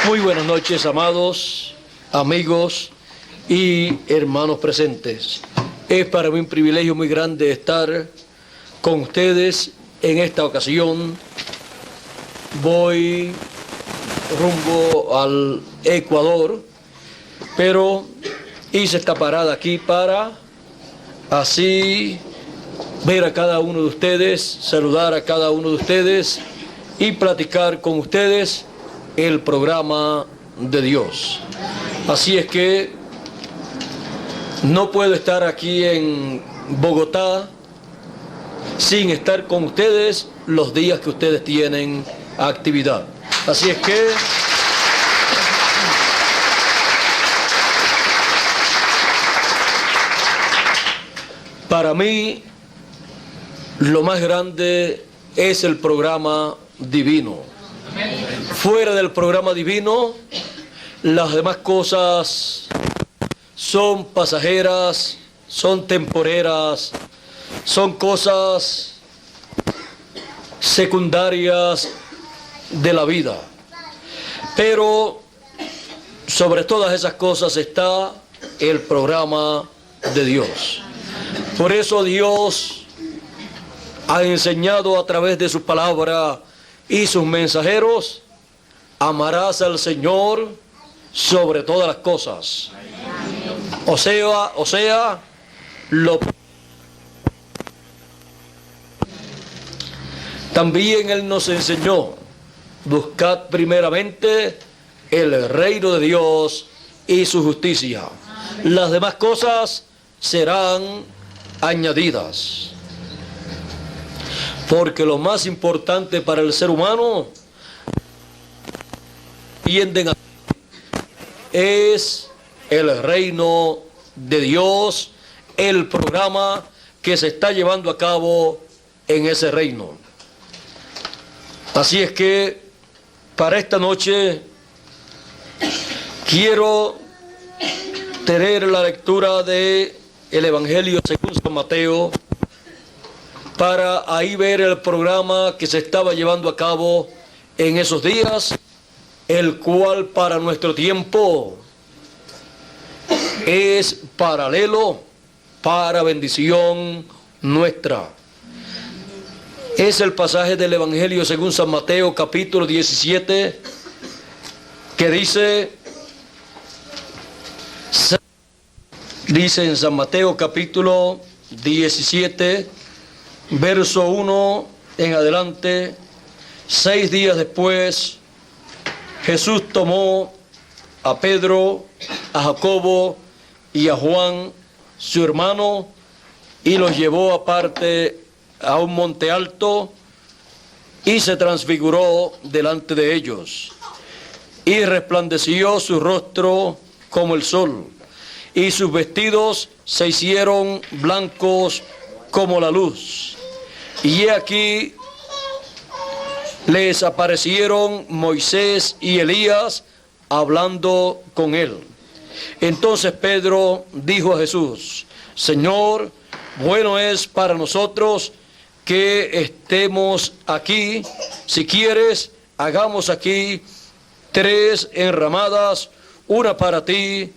Muy buenas noches, amados, amigos y hermanos presentes. Es para mí un privilegio muy grande estar con ustedes en esta ocasión. Voy rumbo al Ecuador, pero hice esta parada aquí para así ver a cada uno de ustedes, saludar a cada uno de ustedes y platicar con ustedes el programa de Dios. Así es que no puedo estar aquí en Bogotá sin estar con ustedes los días que ustedes tienen actividad. Así es que para mí lo más grande es el programa divino. Fuera del programa divino, las demás cosas son pasajeras, son temporeras, son cosas secundarias de la vida. Pero sobre todas esas cosas está el programa de Dios. Por eso Dios ha enseñado a través de su palabra y sus mensajeros: amarás al Señor sobre todas las cosas. O sea, también Él nos enseñó: buscad primeramente el reino de Dios y su justicia. Las demás cosas serán añadidas. Porque lo más importante para el ser humano es el reino de Dios, el programa que se está llevando a cabo en ese reino. Así es que para esta noche quiero tener la lectura de el Evangelio según San Mateo, para ahí ver el programa que se estaba llevando a cabo en esos días, el cual para nuestro tiempo es paralelo para bendición nuestra. Es el pasaje del Evangelio según San Mateo, capítulo 17, que dice en San Mateo capítulo 17, verso 1 en adelante: 6 días después, Jesús tomó a Pedro, a Jacobo y a Juan, su hermano, y los llevó aparte a un monte alto y se transfiguró delante de ellos. Y resplandeció su rostro como el sol, y sus vestidos se hicieron blancos como la luz. Y he aquí les aparecieron Moisés y Elías hablando con él. Entonces Pedro dijo a Jesús: Señor, bueno es para nosotros que estemos aquí. Si quieres, hagamos aquí 3 enramadas, una para ti,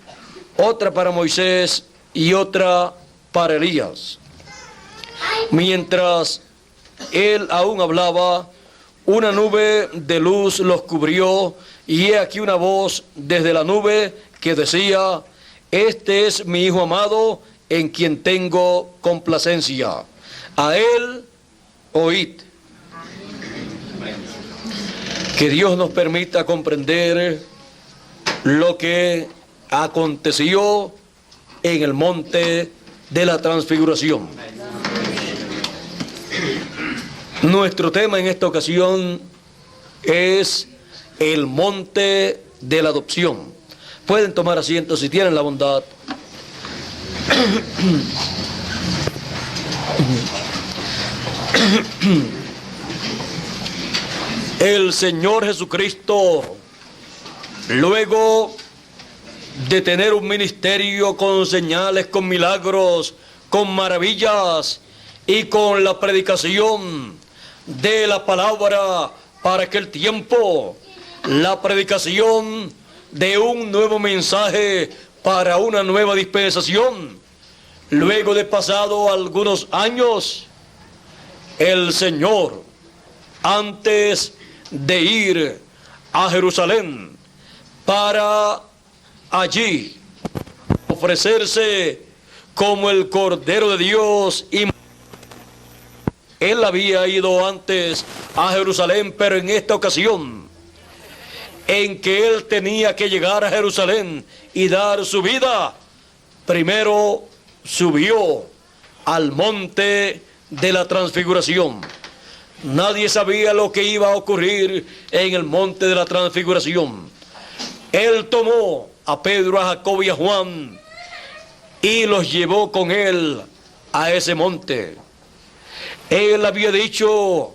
otra para Moisés y otra para Elías. Mientras él aún hablaba, una nube de luz los cubrió, y he aquí una voz desde la nube que decía: Este es mi Hijo amado, en quien tengo complacencia. A él oíd. Que Dios nos permita comprender lo que aconteció en el monte de la transfiguración. Nuestro tema en esta ocasión es el monte de la adopción. Pueden tomar asiento si tienen la bondad. El Señor Jesucristo, luego de tener un ministerio con señales, con milagros, con maravillas y con la predicación de la palabra para aquel tiempo, la predicación de un nuevo mensaje para una nueva dispensación. Luego de pasado algunos años, el Señor, antes de ir a Jerusalén para allí ofrecerse como el Cordero de Dios, y él había ido antes a Jerusalén, pero en esta ocasión en que él tenía que llegar a Jerusalén y dar su vida, primero subió al monte de la transfiguración. Nadie sabía lo que iba a ocurrir en el monte de la transfiguración. Él tomó a Pedro, a Jacobo y a Juan y los llevó con él a ese monte. Él había dicho: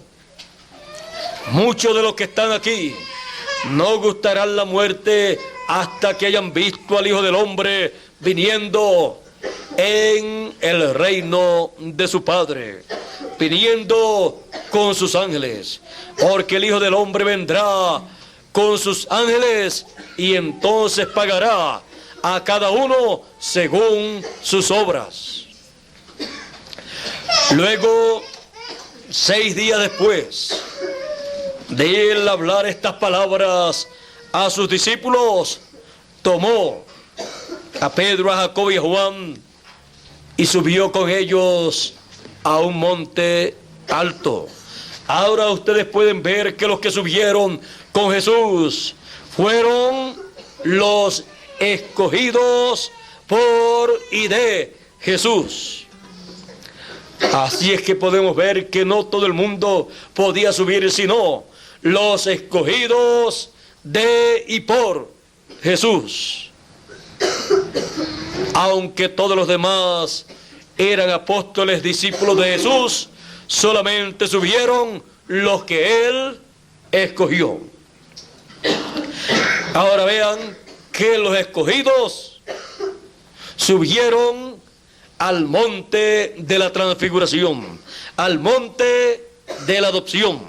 muchos de los que están aquí no gustarán la muerte hasta que hayan visto al Hijo del Hombre viniendo en el reino de su Padre, viniendo con sus ángeles, porque el Hijo del Hombre vendrá con sus ángeles y entonces pagará a cada uno según sus obras. Luego, 6 días después de él hablar estas palabras a sus discípulos, tomó a Pedro, a Jacobo y a Juan y subió con ellos a un monte alto. Ahora ustedes pueden ver que los que subieron con Jesús fueron los escogidos por y de Jesús. Así es que podemos ver que no todo el mundo podía subir, sino los escogidos de y por Jesús. Aunque todos los demás eran apóstoles, discípulos de Jesús, solamente subieron los que él escogió. Ahora vean que los escogidos subieron al monte de la transfiguración, al monte de la adopción.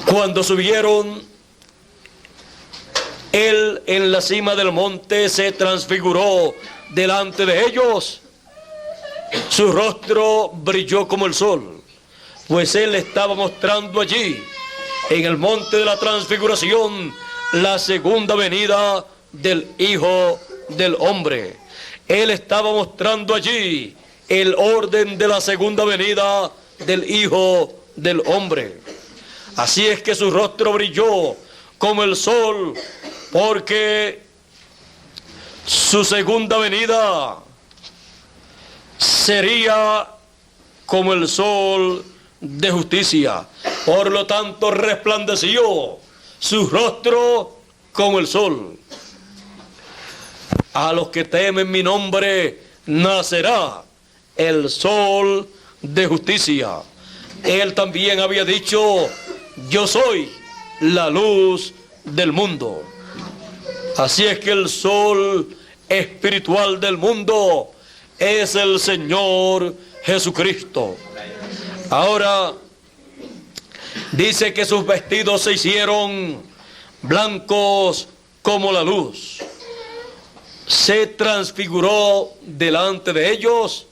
Cuando subieron, él en la cima del monte se transfiguró delante de ellos. Su rostro brilló como el sol, pues él estaba mostrando allí, en el monte de la transfiguración, la segunda venida del Hijo del Hombre. Él estaba mostrando allí el orden de la segunda venida del Hijo del Hombre. Así es que su rostro brilló como el sol, porque su segunda venida sería como el sol de justicia. Por lo tanto, resplandeció su rostro como el sol. A los que temen mi nombre nacerá el sol de justicia. Él también había dicho: yo soy la luz del mundo. Así es que el sol espiritual del mundo es el Señor Jesucristo. Ahora dice que sus vestidos se hicieron blancos como la luz. Se transfiguró delante de ellos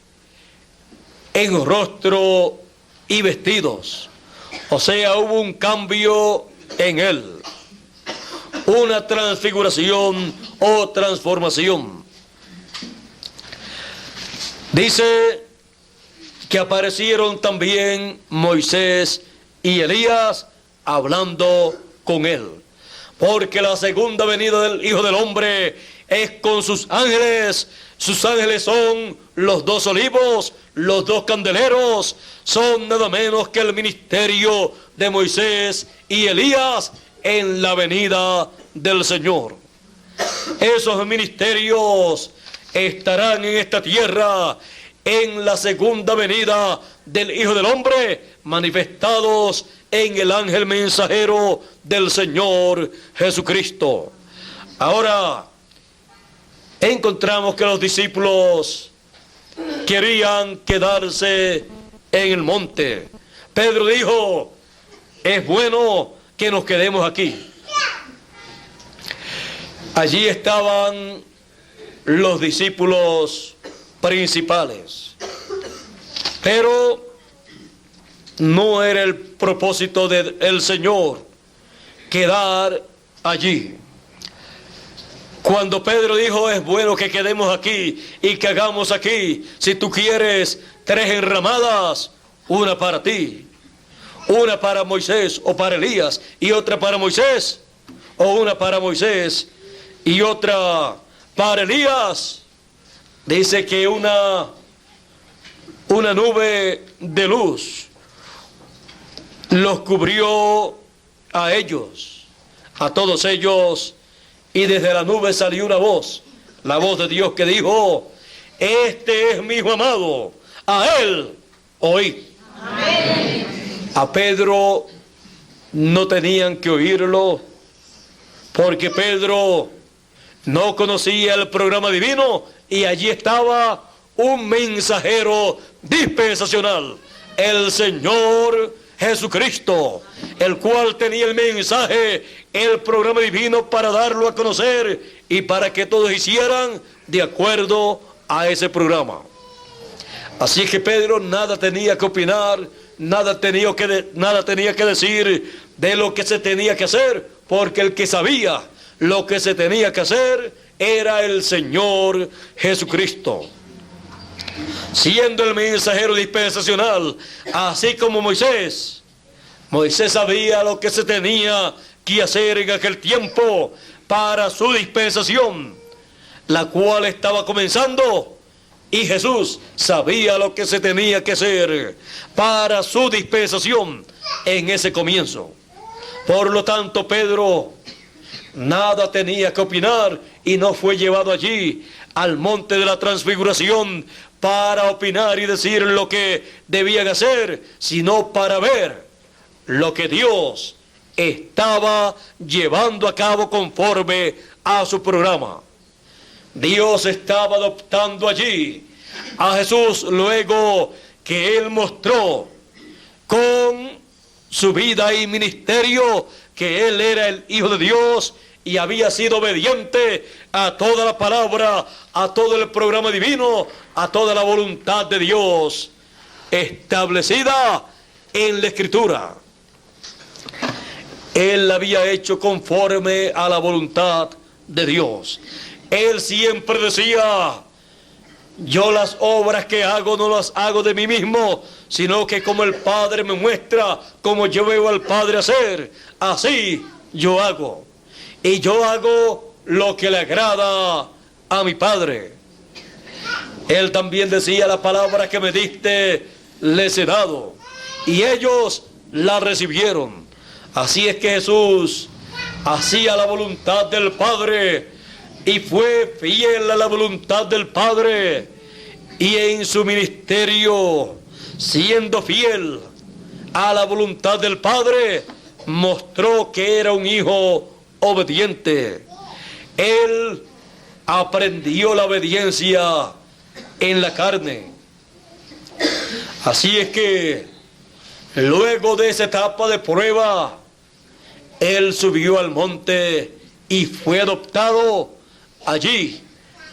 en rostro y vestidos. O sea, hubo un cambio en él, una transfiguración o transformación. Dice que aparecieron también Moisés y Elías hablando con él, porque la segunda venida del Hijo del Hombre es con sus ángeles. Sus ángeles son los 2 olivos, los 2 candeleros, son nada menos que el ministerio de Moisés y Elías en la venida del Señor. Esos ministerios estarán en esta tierra en la segunda venida del Hijo del Hombre, manifestados en el ángel mensajero del Señor Jesucristo. Ahora encontramos que los discípulos querían quedarse en el monte. Pedro dijo: es bueno que nos quedemos aquí. Allí estaban los discípulos principales, pero no era el propósito del Señor quedar allí. Cuando Pedro dijo, es bueno que quedemos aquí y que hagamos aquí, si tú quieres, 3 enramadas, una para ti, una para Moisés o para Elías, y otra para Moisés, o una para Moisés y otra para Elías. Dice que una nube de luz los cubrió a ellos, a todos ellos, y desde la nube salió una voz, la voz de Dios que dijo, este es mi hijo amado, a él oíd. Amén. A Pedro no tenían que oírlo, porque Pedro no conocía el programa divino, y allí estaba un mensajero dispensacional, el Señor Jesucristo, el cual tenía el mensaje, el programa divino para darlo a conocer y para que todos hicieran de acuerdo a ese programa. Así que Pedro nada tenía que opinar, nada tenía que decir de lo que se tenía que hacer, porque el que sabía lo que se tenía que hacer era el Señor Jesucristo. Siendo el mensajero dispensacional, así como Moisés sabía lo que se tenía que hacer en aquel tiempo para su dispensación, la cual estaba comenzando, y Jesús sabía lo que se tenía que hacer para su dispensación en ese comienzo. Por lo tanto, Pedro nada tenía que opinar y no fue llevado allí al monte de la transfiguración para opinar y decir lo que debían hacer, sino para ver lo que Dios estaba llevando a cabo conforme a su programa. Dios estaba adoptando allí a Jesús luego que Él mostró con su vida y ministerio que Él era el Hijo de Dios y había sido obediente a toda la palabra, a todo el programa divino, a toda la voluntad de Dios establecida en la Escritura. Él la había hecho conforme a la voluntad de Dios. Él siempre decía, yo las obras que hago no las hago de mí mismo, sino que como el Padre me muestra, como yo veo al Padre hacer, así yo hago. Y yo hago lo que le agrada a mi Padre. Él también decía, la palabra que me diste les he dado, y ellos la recibieron. Así es que Jesús hacía la voluntad del Padre y fue fiel a la voluntad del Padre, y en su ministerio, siendo fiel a la voluntad del Padre, mostró que era un hijo obediente. Él aprendió la obediencia en la carne. Así es que luego de esa etapa de prueba, Él subió al monte y fue adoptado allí,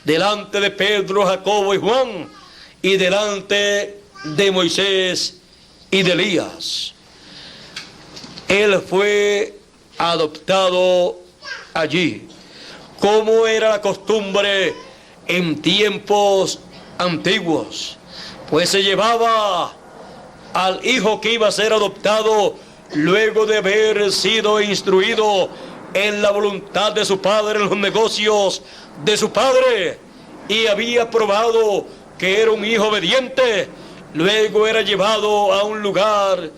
delante de Pedro, Jacobo y Juan, y delante de Moisés y de Elías. Él fue adoptado allí, como era la costumbre en tiempos antiguos, pues se llevaba al hijo que iba a ser adoptado luego de haber sido instruido en la voluntad de su padre, en los negocios de su padre, y había probado que era un hijo obediente. Luego era llevado a un lugar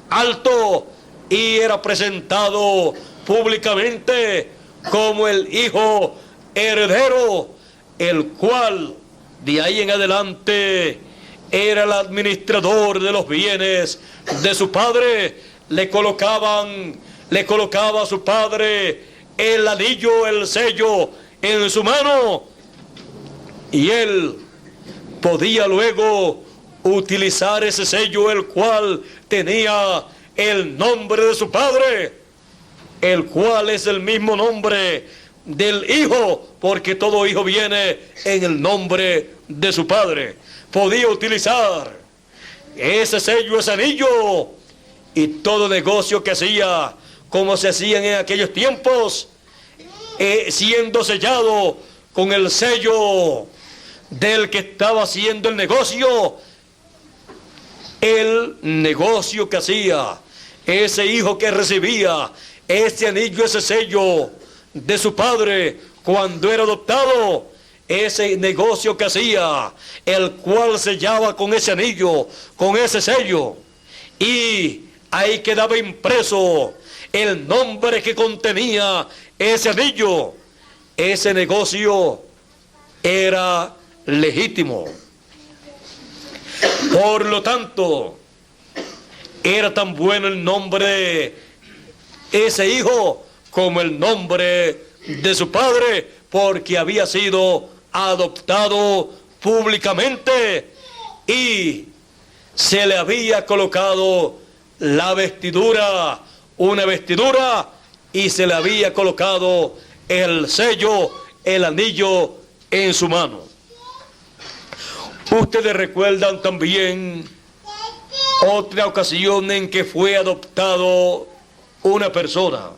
alto y era presentado públicamente como el hijo heredero, el cual de ahí en adelante era el administrador de los bienes de su padre. Le colocaba a su padre el anillo, el sello en su mano, y él podía luego utilizar ese sello, el cual tenía el nombre de su padre, el cual es el mismo nombre del Hijo, porque todo hijo viene en el nombre de su Padre. Podía utilizar ese sello, ese anillo, y todo negocio que hacía, como se hacían en aquellos tiempos, siendo sellado con el sello del que estaba haciendo el negocio que hacía, ese hijo que recibía ese anillo, ese sello de su padre cuando era adoptado, ese negocio que hacía, el cual sellaba con ese anillo, con ese sello, y ahí quedaba impreso el nombre que contenía ese anillo. Ese negocio era legítimo. Por lo tanto, era tan bueno el nombre de ese hijo como el nombre de su padre, porque había sido adoptado públicamente y se le había colocado la vestidura, una vestidura, y se le había colocado el sello, el anillo en su mano. Ustedes recuerdan también otra ocasión en que fue adoptado una persona,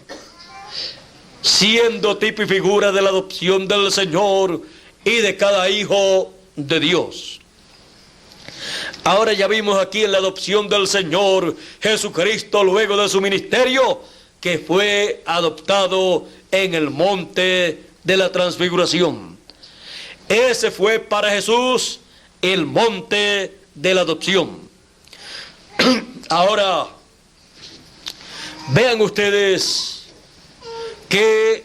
siendo tipo y figura de la adopción del Señor y de cada hijo de Dios. Ahora ya vimos aquí en la adopción del Señor Jesucristo, luego de su ministerio, que fue adoptado en el monte de la transfiguración. Ese fue para Jesús el monte de la adopción. Ahora, vean ustedes que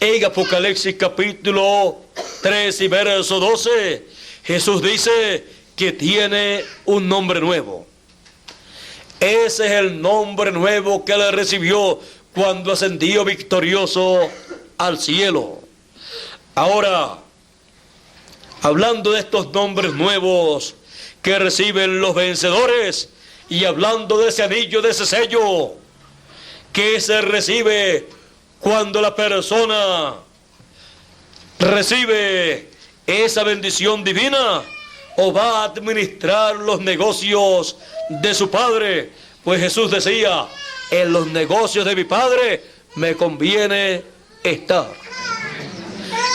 en Apocalipsis capítulo 3 y verso 12, Jesús dice que tiene un nombre nuevo. Ese es el nombre nuevo que le recibió cuando ascendió victorioso al cielo. Ahora, hablando de estos nombres nuevos que reciben los vencedores, y hablando de ese anillo, de ese sello que se recibe cuando la persona recibe esa bendición divina o va a administrar los negocios de su Padre, pues Jesús decía: en los negocios de mi Padre me conviene estar.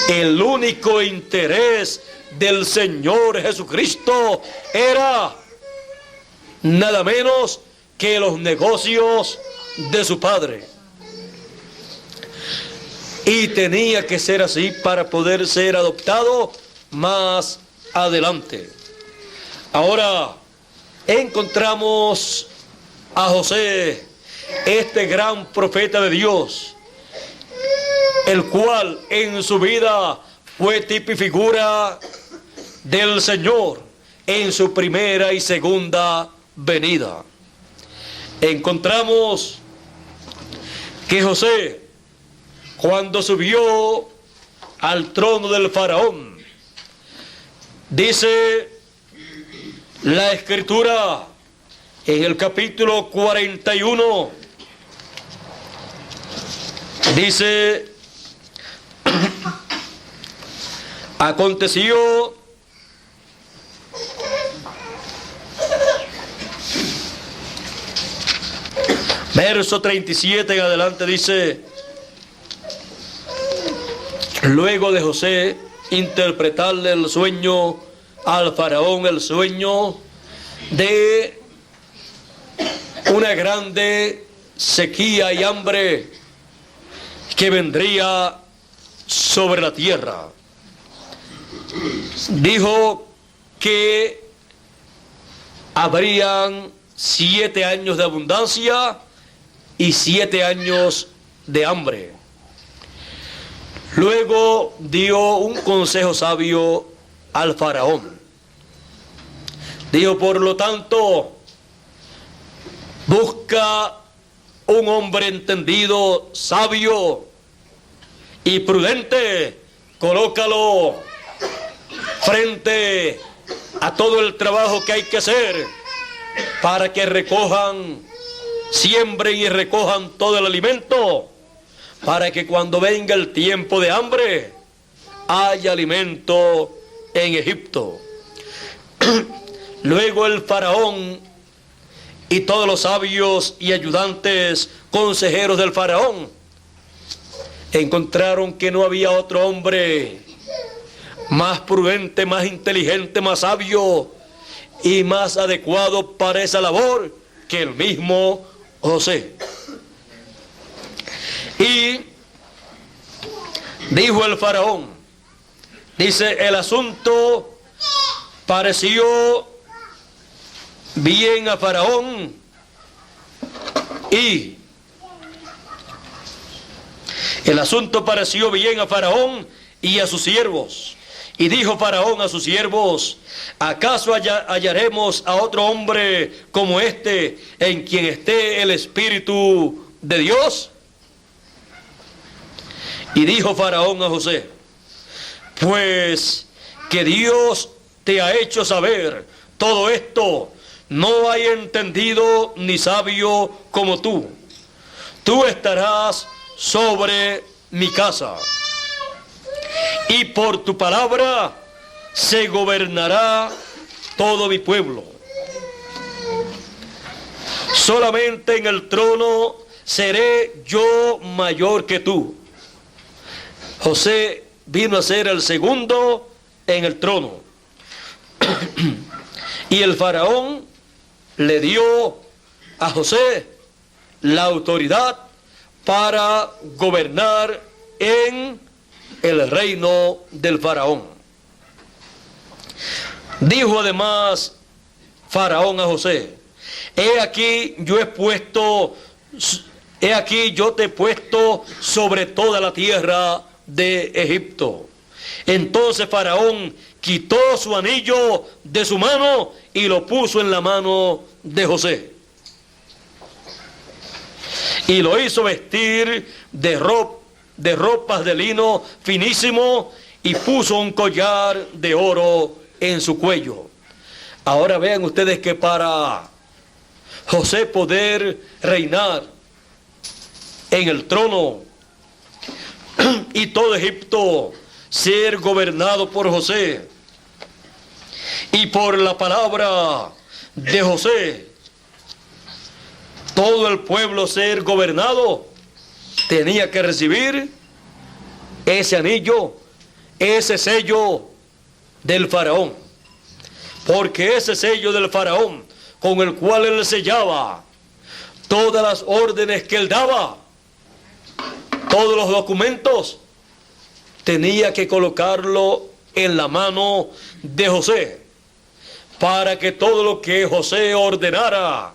El único interés del Señor Jesucristo era nada menos que los negocios de su Padre. Y tenía que ser así para poder ser adoptado más adelante. Ahora encontramos a José, este gran profeta de Dios, el cual en su vida fue tipo y figura del Señor en su primera y segunda venida. Encontramos que José, cuando subió al trono del faraón, dice la Escritura en el capítulo 41, dice: aconteció verso 37 en adelante, dice: luego de José interpretarle el sueño al faraón, el sueño de una grande sequía y hambre que vendría sobre la tierra, dijo que habrían 7 años de abundancia y 7 años de hambre. Luego dio un consejo sabio al faraón. Dijo: por lo tanto, busca un hombre entendido, sabio y prudente, colócalo frente a todo el trabajo que hay que hacer para que recojan siembren y recojan todo el alimento, para que cuando venga el tiempo de hambre, haya alimento en Egipto. Luego el faraón y todos los sabios y ayudantes consejeros del faraón encontraron que no había otro hombre más prudente, más inteligente, más sabio y más adecuado para esa labor que el mismo José. Y dijo el faraón, dice, el asunto pareció bien a faraón y el asunto pareció bien a faraón y a sus siervos. Y dijo faraón a sus siervos, ¿acaso hallaremos a otro hombre como este en quien esté el Espíritu de Dios? Y dijo faraón a José, pues que Dios te ha hecho saber todo esto, no hay entendido ni sabio como tú. Tú estarás sobre mi casa, y por tu palabra se gobernará todo mi pueblo. Solamente en el trono seré yo mayor que tú. José vino a ser el segundo en el trono. Y el faraón le dio a José la autoridad para gobernar en el reino del faraón. Dijo además faraón a José, he aquí yo te he puesto sobre toda la tierra de Egipto. Entonces faraón quitó su anillo de su mano y lo puso en la mano de José. Y lo hizo vestir de ropas de lino finísimo y puso un collar de oro en su cuello. Ahora vean ustedes que para José poder reinar en el trono y todo Egipto ser gobernado por José y por la palabra de José, todo el pueblo ser gobernado, tenía que recibir ese anillo, ese sello del faraón. Porque ese sello del faraón, con el cual él sellaba todas las órdenes que él daba, todos los documentos, tenía que colocarlo en la mano de José, para que todo lo que José ordenara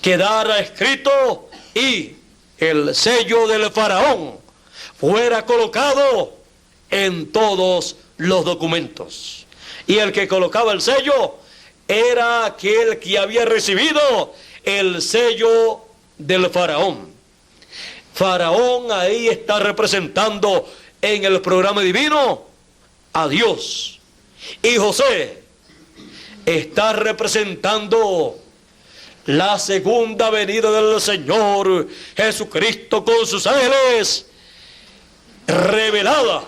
quedara escrito y el sello del faraón fuera colocado en todos los documentos. Y el que colocaba el sello era aquel que había recibido el sello del faraón. Faraón ahí está representando en el programa divino a Dios. Y José está representando la segunda venida del Señor Jesucristo con sus ángeles, revelada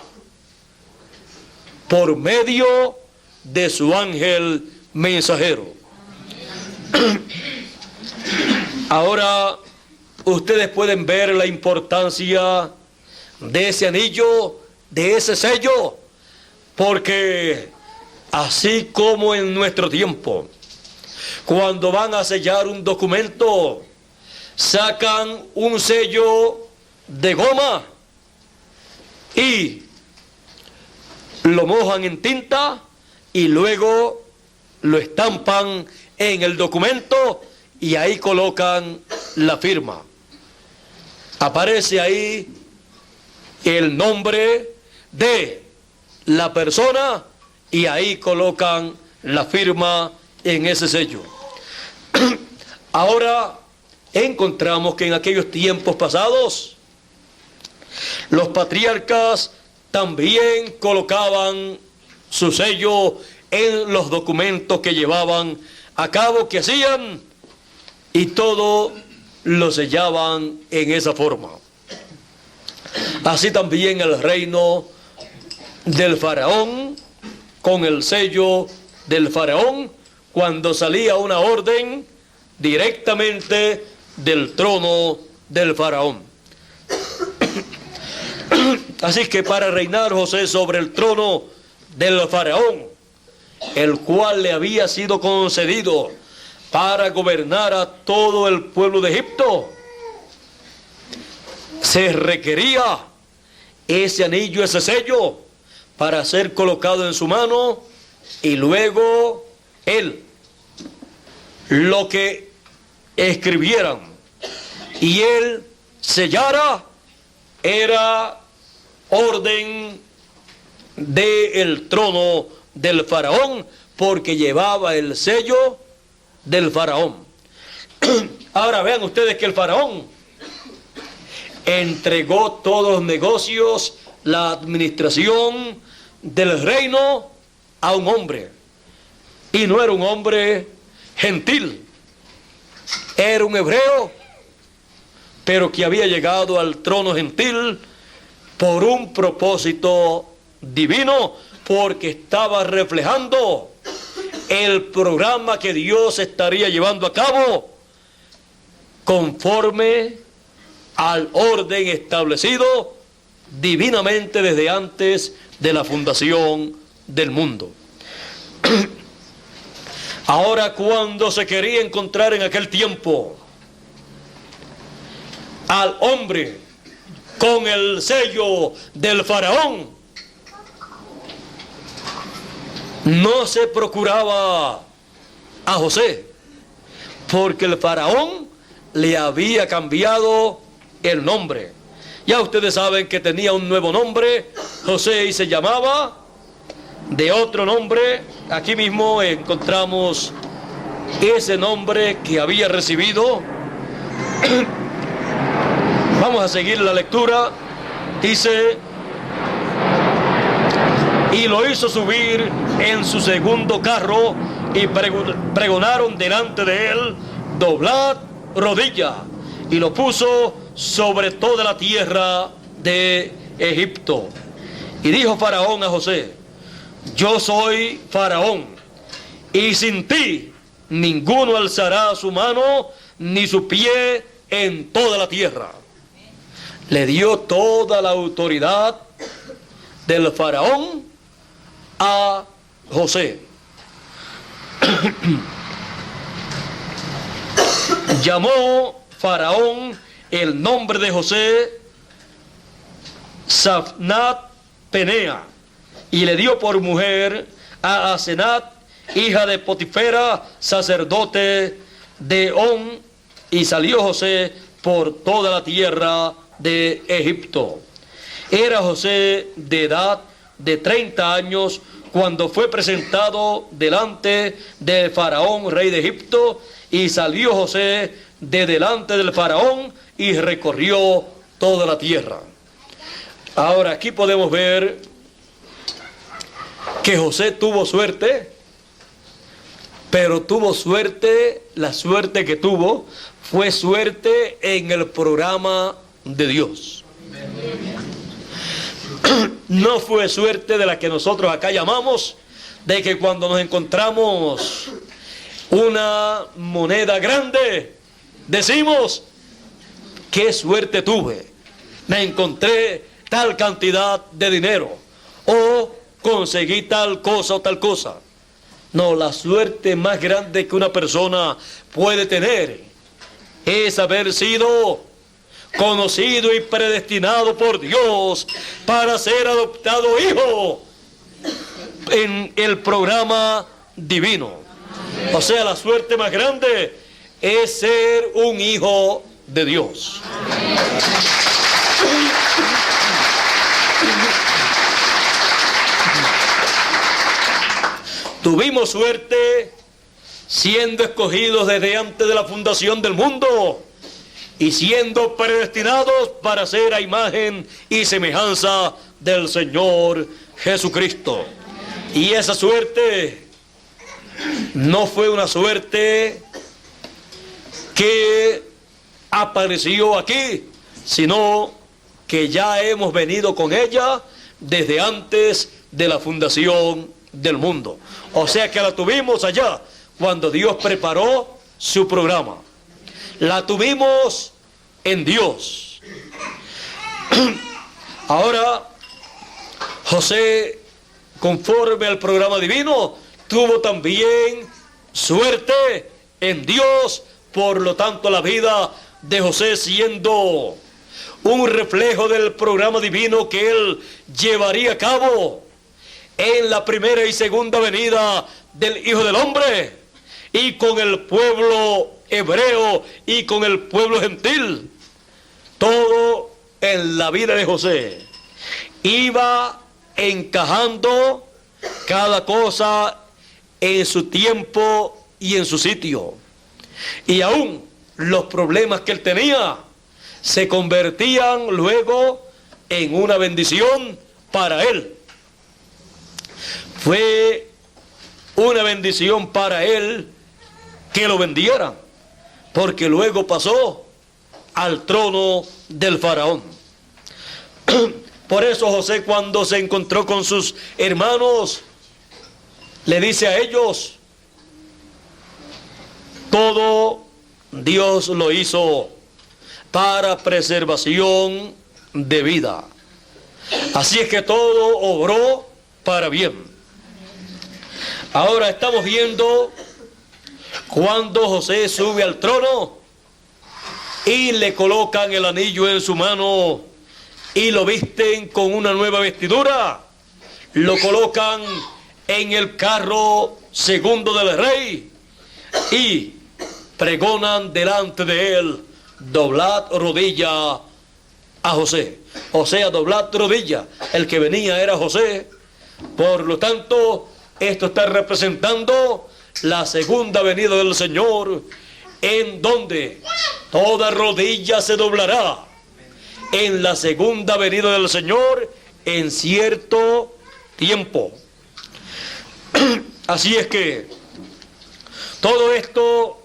por medio de su ángel mensajero. Ahora ustedes pueden ver la importancia de ese anillo, de ese sello, porque así como en nuestro tiempo, cuando van a sellar un documento, sacan un sello de goma y lo mojan en tinta y luego lo estampan en el documento y ahí colocan la firma. Aparece ahí el nombre de la persona y ahí colocan la firma en ese sello. Ahora encontramos que en aquellos tiempos pasados los patriarcas también colocaban su sello en los documentos que llevaban a cabo, que hacían, y todo lo sellaban en esa forma. Así también el reino del faraón, con el sello del faraón, cuando salía una orden directamente del trono del faraón. Así que para reinar José sobre el trono del faraón, el cual le había sido concedido para gobernar a todo el pueblo de Egipto, se requería ese anillo, ese sello, para ser colocado en su mano, y luego él, lo que escribieran y él sellara, era orden del trono del faraón, porque llevaba el sello del faraón. Ahora vean ustedes que el faraón entregó todos los negocios, la administración del reino a un hombre, y no era un hombre gentil, era un hebreo, pero que había llegado al trono gentil por un propósito divino, porque estaba reflejando el programa que Dios estaría llevando a cabo conforme al orden establecido divinamente desde antes de la fundación del mundo. Ahora, cuando se quería encontrar en aquel tiempo al hombre con el sello del faraón, no se procuraba a José, porque el faraón le había cambiado el nombre. Ya ustedes saben que tenía un nuevo nombre, José, y se llamaba de otro nombre. Aquí mismo encontramos ese nombre que había recibido. Vamos a seguir la lectura. Dice: y lo hizo subir en su segundo carro, y pregonaron delante de él: doblad rodilla. Y lo puso sobre toda la tierra de Egipto. Y dijo Faraón a José: yo soy Faraón, y sin ti ninguno alzará su mano ni su pie en toda la tierra. Le dio toda la autoridad del faraón a José. Llamó Faraón el nombre de José Safnat Penea, y le dio por mujer a Asenat, hija de Potifera, sacerdote de On, y salió José por toda la tierra de Egipto. Era José de edad de 30 años cuando fue presentado delante de Faraón, rey de Egipto, y salió José de delante del Faraón y recorrió toda la tierra. Ahora aquí podemos ver que José tuvo suerte, pero tuvo suerte, la suerte que tuvo fue suerte en el programa de Dios. No fue suerte de la que nosotros acá llamamos, de que cuando nos encontramos una moneda grande, decimos: qué suerte tuve, me encontré tal cantidad de dinero, o conseguí tal cosa o tal cosa. No, la suerte más grande que una persona puede tener es haber sido conocido y predestinado por Dios para ser adoptado hijo en el programa divino. O sea, la suerte más grande es ser un hijo de Dios. Tuvimos suerte siendo escogidos desde antes de la fundación del mundo y siendo predestinados para ser a imagen y semejanza del Señor Jesucristo. Y esa suerte no fue una suerte que apareció aquí, sino que ya hemos venido con ella desde antes de la fundación del mundo. O sea que la tuvimos allá cuando Dios preparó su programa. La tuvimos en Dios. Ahora, José, conforme al programa divino, tuvo también suerte en Dios. Por lo tanto, la vida de José, siendo un reflejo del programa divino que él llevaría a cabo en la primera y segunda venida del Hijo del Hombre, y con el pueblo hebreo y con el pueblo gentil, todo en la vida de José iba encajando cada cosa en su tiempo y en su sitio. Y aún los problemas que él tenía se convertían luego en una bendición para él. Fue una bendición para él que lo vendieran, porque luego pasó al trono del faraón. Por eso José, cuando se encontró con sus hermanos, le dice a ellos: todo Dios lo hizo para preservación de vida. Así es que todo obró para bien. Ahora estamos viendo cuando José sube al trono y le colocan el anillo en su mano y lo visten con una nueva vestidura, lo colocan en el carro segundo del rey y pregonan delante de él: doblad rodilla a José. O sea, doblad rodilla. El que venía era José. Por lo tanto, esto está representando la segunda venida del Señor, en donde toda rodilla se doblará en la segunda venida del Señor en cierto tiempo. Así es que todo esto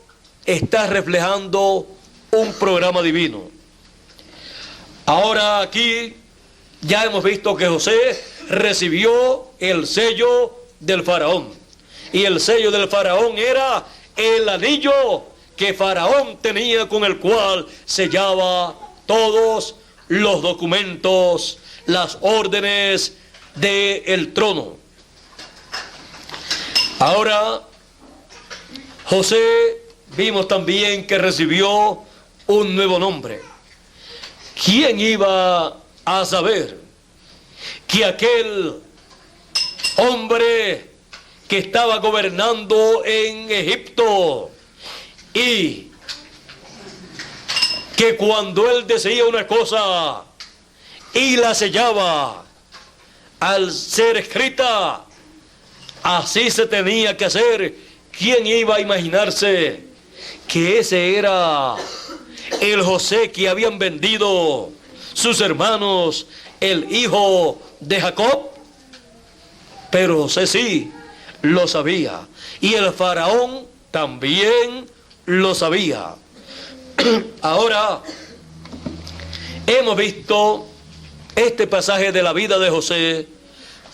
está reflejando un programa divino. Ahora aquí ya hemos visto que José recibió el sello del faraón. Y el sello del faraón era el anillo que Faraón tenía, con el cual sellaba todos los documentos, las órdenes del trono. Ahora, José vimos también que recibió un nuevo nombre. ¿Quién iba a saber que aquel hombre que estaba gobernando en Egipto, y que cuando él decía una cosa y la sellaba, al ser escrita, así se tenía que hacer? ¿Quién iba a imaginarse que ese era el José que habían vendido sus hermanos, el hijo de Jacob? Pero José sí lo sabía, y el faraón también lo sabía. Ahora hemos visto este pasaje de la vida de José,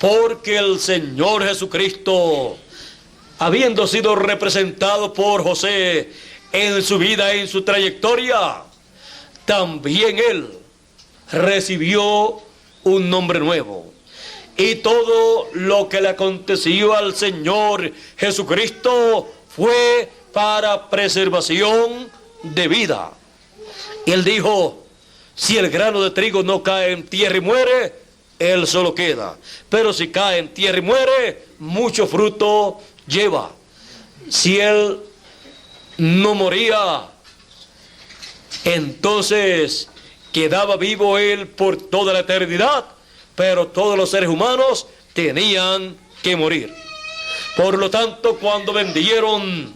porque el Señor Jesucristo, habiendo sido representado por José en su vida, en su trayectoria, también él recibió un nombre nuevo. Y todo lo que le aconteció al Señor Jesucristo fue para preservación de vida. Y él dijo: si el grano de trigo no cae en tierra y muere, él solo queda. Pero si cae en tierra y muere, mucho fruto lleva. Si él no moría, entonces quedaba vivo él por toda la eternidad. Pero todos los seres humanos tenían que morir. Por lo tanto, cuando vendieron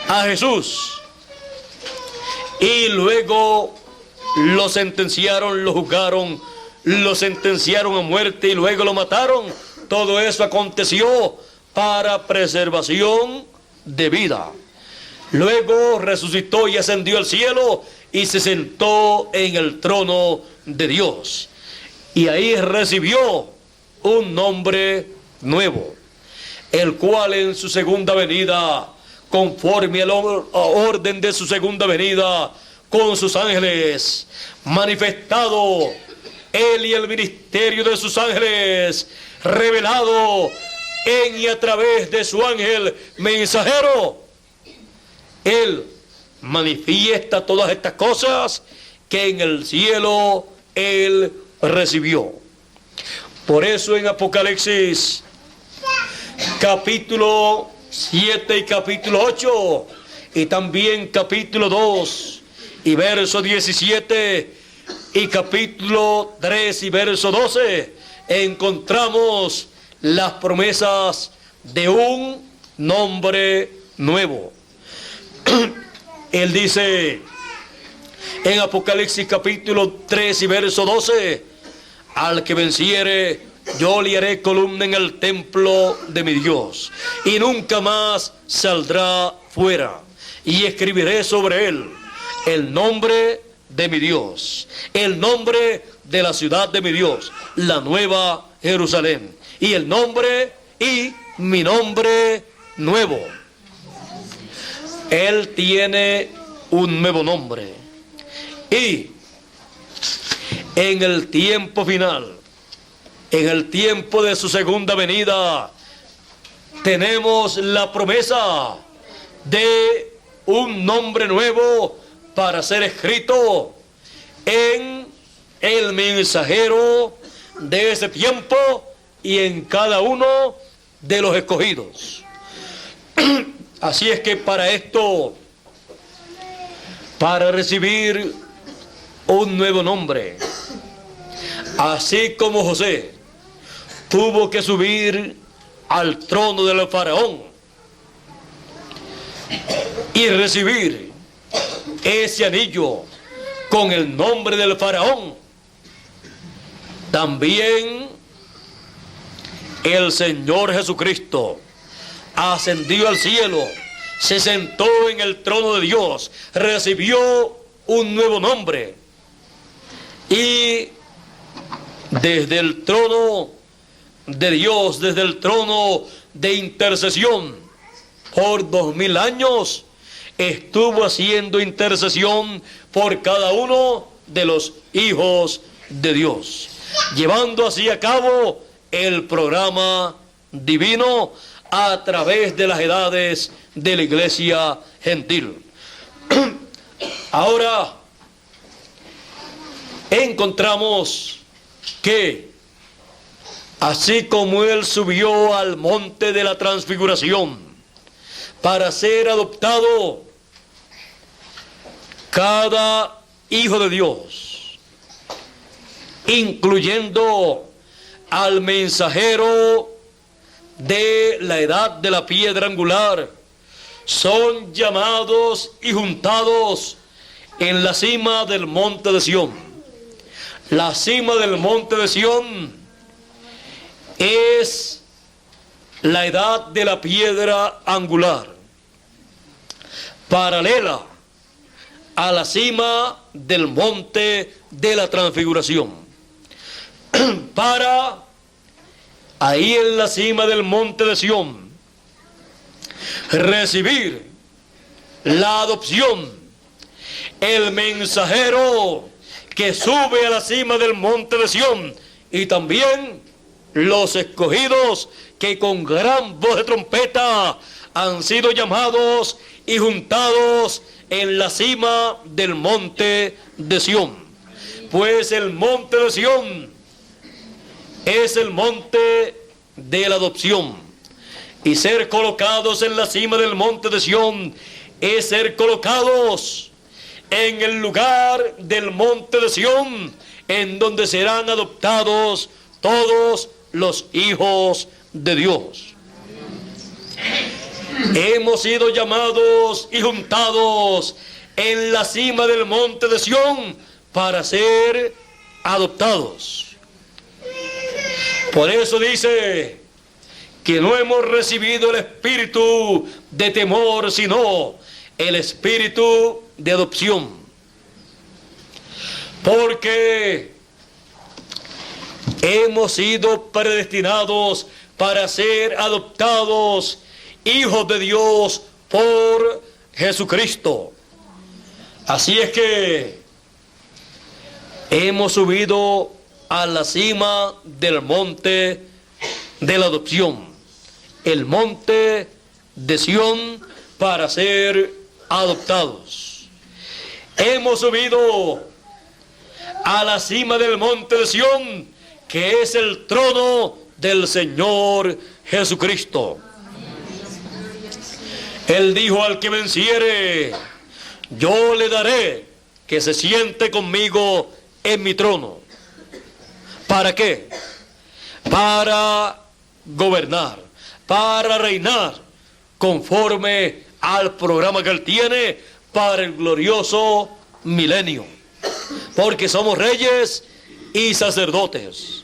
a Jesús y luego lo sentenciaron, lo juzgaron, lo sentenciaron a muerte y luego lo mataron, todo eso aconteció para preservación de vida. Luego resucitó y ascendió al cielo y se sentó en el trono de Dios. Y ahí recibió un nombre nuevo, el cual en su segunda venida, conforme al orden de su segunda venida, con sus ángeles, manifestado él y el ministerio de sus ángeles, revelado en y a través de su ángel mensajero, él manifiesta todas estas cosas que en el cielo él recibió. Por eso en Apocalipsis capítulo 7 y capítulo 8 y también capítulo 2 y verso 17 y capítulo 3 y verso 12 encontramos las promesas de un nombre nuevo. Él dice en Apocalipsis capítulo 3 y verso 12: al que venciere, yo le haré columna en el templo de mi Dios, y nunca más saldrá fuera. Y escribiré sobre él el nombre de mi Dios, el nombre de la ciudad de mi Dios, la nueva Jerusalén, y el nombre y mi nombre nuevo. Él tiene un nuevo nombre. Y en el tiempo final, en el tiempo de su segunda venida, tenemos la promesa de un nombre nuevo para ser escrito en el mensajero de ese tiempo y en cada uno de los escogidos. Así es que para esto, para recibir un nuevo nombre, así como José tuvo que subir al trono del faraón y recibir ese anillo con el nombre del faraón, también el Señor Jesucristo ascendió al cielo, se sentó en el trono de Dios, recibió un nuevo nombre, y desde el trono de Dios, desde el trono de intercesión, por 2000 años estuvo haciendo intercesión por cada uno de los hijos de Dios, llevando así a cabo el programa divino a través de las edades de la iglesia gentil. Ahora encontramos que así como él subió al monte de la transfiguración para ser adoptado, cada hijo de Dios, incluyendo al mensajero de la edad de la piedra angular, son llamados y juntados en la cima del monte de Sión. La cima del monte de Sión es la edad de la piedra angular, paralela a la cima del monte de la transfiguración. Para ahí en la cima del monte de Sión recibir la adopción, el mensajero que sube a la cima del monte de Sión, y también los escogidos que con gran voz de trompeta han sido llamados y juntados en la cima del monte de Sión. Pues el monte de Sión es el monte de la adopción, y ser colocados en la cima del monte de Sión es ser colocados en el lugar del monte de Sión, en donde serán adoptados todos los hijos de Dios. Hemos sido llamados y juntados en la cima del monte de Sión para ser adoptados. Por eso dice que no hemos recibido el espíritu de temor, sino el espíritu de adopción. porque hemos sido predestinados para ser adoptados hijos de Dios por Jesucristo. Así es que hemos subido a la cima del monte de la adopción, el monte de Sión, para ser adoptados. Hemos subido a la cima del monte de Sión, que es el trono del Señor Jesucristo. Él dijo: al que venciere, yo le daré que se siente conmigo en mi trono. ¿Para qué? Para gobernar, para reinar, conforme al programa que Él tiene para el glorioso milenio. Porque somos reyes y sacerdotes.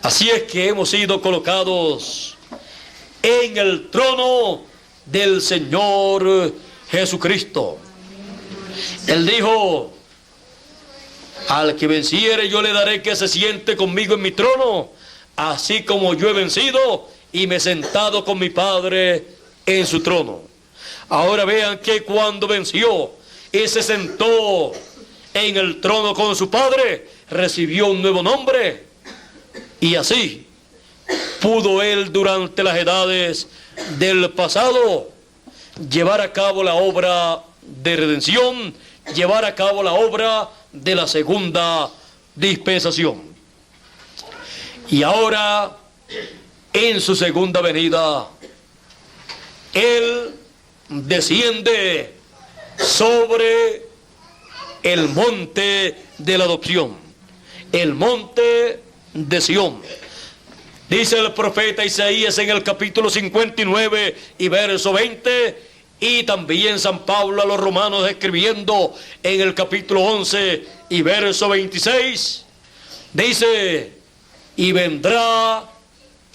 Así es que hemos sido colocados en el trono del Señor Jesucristo. Él dijo: al que venciere, yo le daré que se siente conmigo en mi trono, así como yo he vencido y me he sentado con mi Padre en su trono. Ahora vean que cuando venció y se sentó en el trono con su Padre, recibió un nuevo nombre, y así pudo él durante las edades del pasado llevar a cabo la obra de redención, llevar a cabo la obra de la segunda dispensación. Y ahora, en su segunda venida, Él desciende sobre el monte de la adopción, el monte de Sión. Dice el profeta Isaías en el capítulo 59 y verso 20, y también San Pablo a los romanos escribiendo en el capítulo 11 y verso 26, dice: y vendrá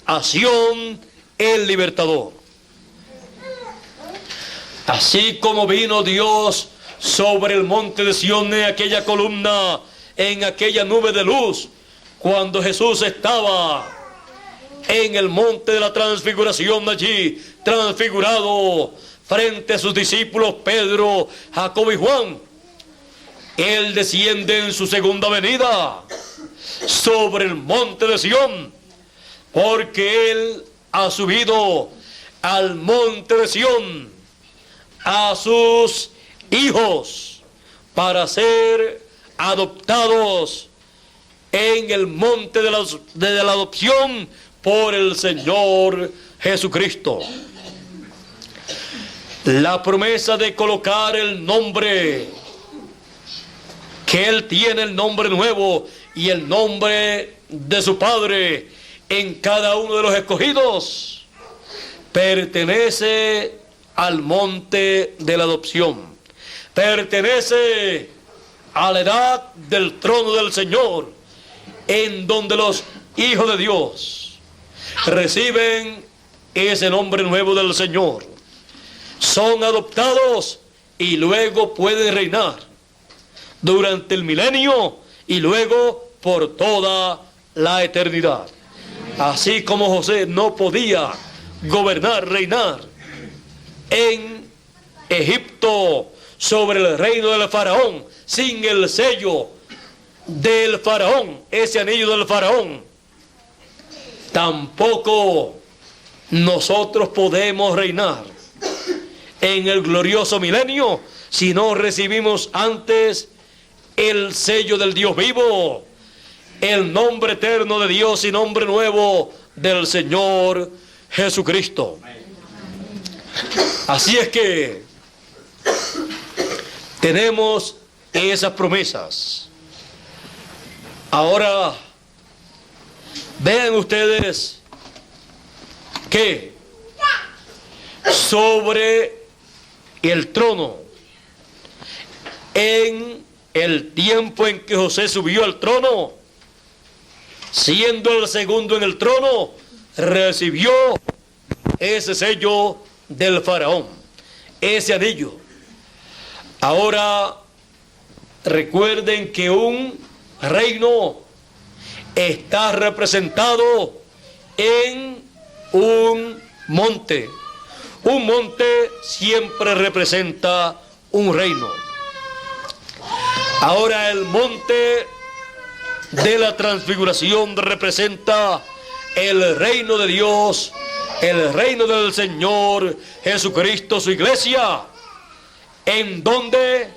a Sión el libertador. Así como vino Dios sobre el monte de Sión en aquella columna, en aquella nube de luz, cuando Jesús estaba en el monte de la transfiguración, allí transfigurado frente a sus discípulos Pedro, Jacobo y Juan, Él desciende en su segunda venida sobre el monte de Sión, porque Él ha subido al monte de Sión a sus hijos para ser adoptados en el monte de la adopción por el Señor Jesucristo. La promesa de colocar el nombre, que Él tiene el nombre nuevo y el nombre de su Padre en cada uno de los escogidos, pertenece al monte de la adopción, pertenece a la edad del trono del Señor, en donde los hijos de Dios reciben ese nombre nuevo del Señor, son adoptados y luego pueden reinar durante el milenio y luego por toda la eternidad. Así como José no podía gobernar, reinar en Egipto sobre el reino del faraón sin el sello del faraón, ese anillo del faraón, tampoco nosotros podemos reinar en el glorioso milenio si no recibimos antes el sello del Dios vivo, el nombre eterno de Dios y nombre nuevo del Señor Jesucristo. Así es que tenemos esas promesas. Ahora, vean ustedes que sobre el trono, en el tiempo en que José subió al trono, siendo el segundo en el trono, recibió ese sello del faraón, ese anillo. Ahora, recuerden que un reino está representado en un monte. Un monte siempre representa un reino. Ahora el monte de la transfiguración representa el reino de Dios, el reino del Señor Jesucristo, su iglesia, en donde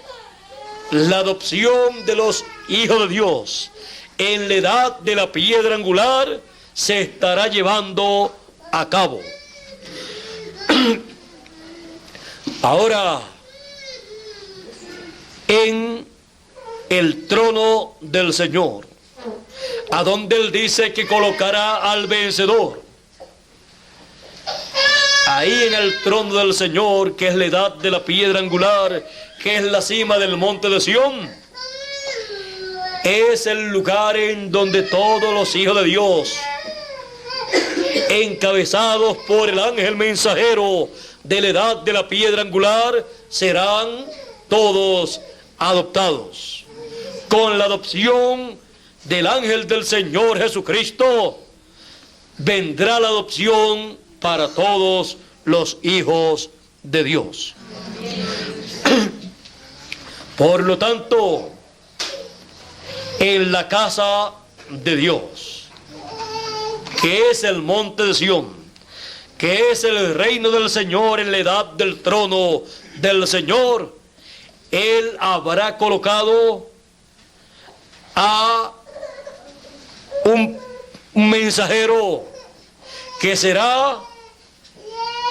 la adopción de los hijos de Dios en la edad de la piedra angular se estará llevando a cabo. Ahora, en el trono del Señor, a donde Él dice que colocará al vencedor, ahí en el trono del Señor, que es la edad de la piedra angular, que es la cima del monte de Sión, es el lugar en donde todos los hijos de Dios, encabezados por el ángel mensajero de la edad de la piedra angular, serán todos adoptados. Con la adopción del ángel del Señor Jesucristo, vendrá la adopción para todos los hijos de Dios. Por lo tanto, en la casa de Dios, que es el monte de Sión, que es el reino del Señor en la edad del trono del Señor, Él habrá colocado a un mensajero que será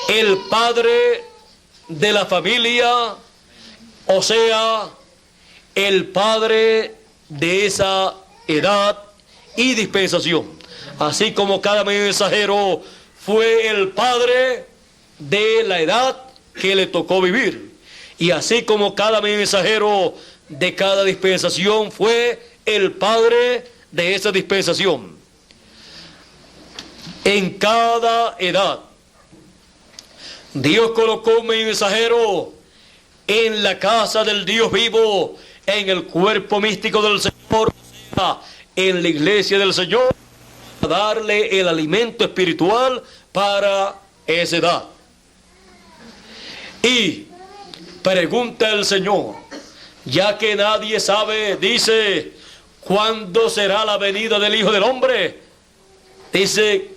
el padre de la familia, o sea, el padre de esa edad y dispensación. Así como cada mensajero fue el padre de la edad que le tocó vivir, y así como cada mensajero de cada dispensación fue el padre de esa dispensación. En cada edad Dios colocó un mensajero en la casa del Dios vivo, en el cuerpo místico del Señor, o sea, en la iglesia del Señor, para darle el alimento espiritual para esa edad. Y pregunta el Señor, ya que nadie sabe, dice, ¿cuándo será la venida del Hijo del Hombre? Dice,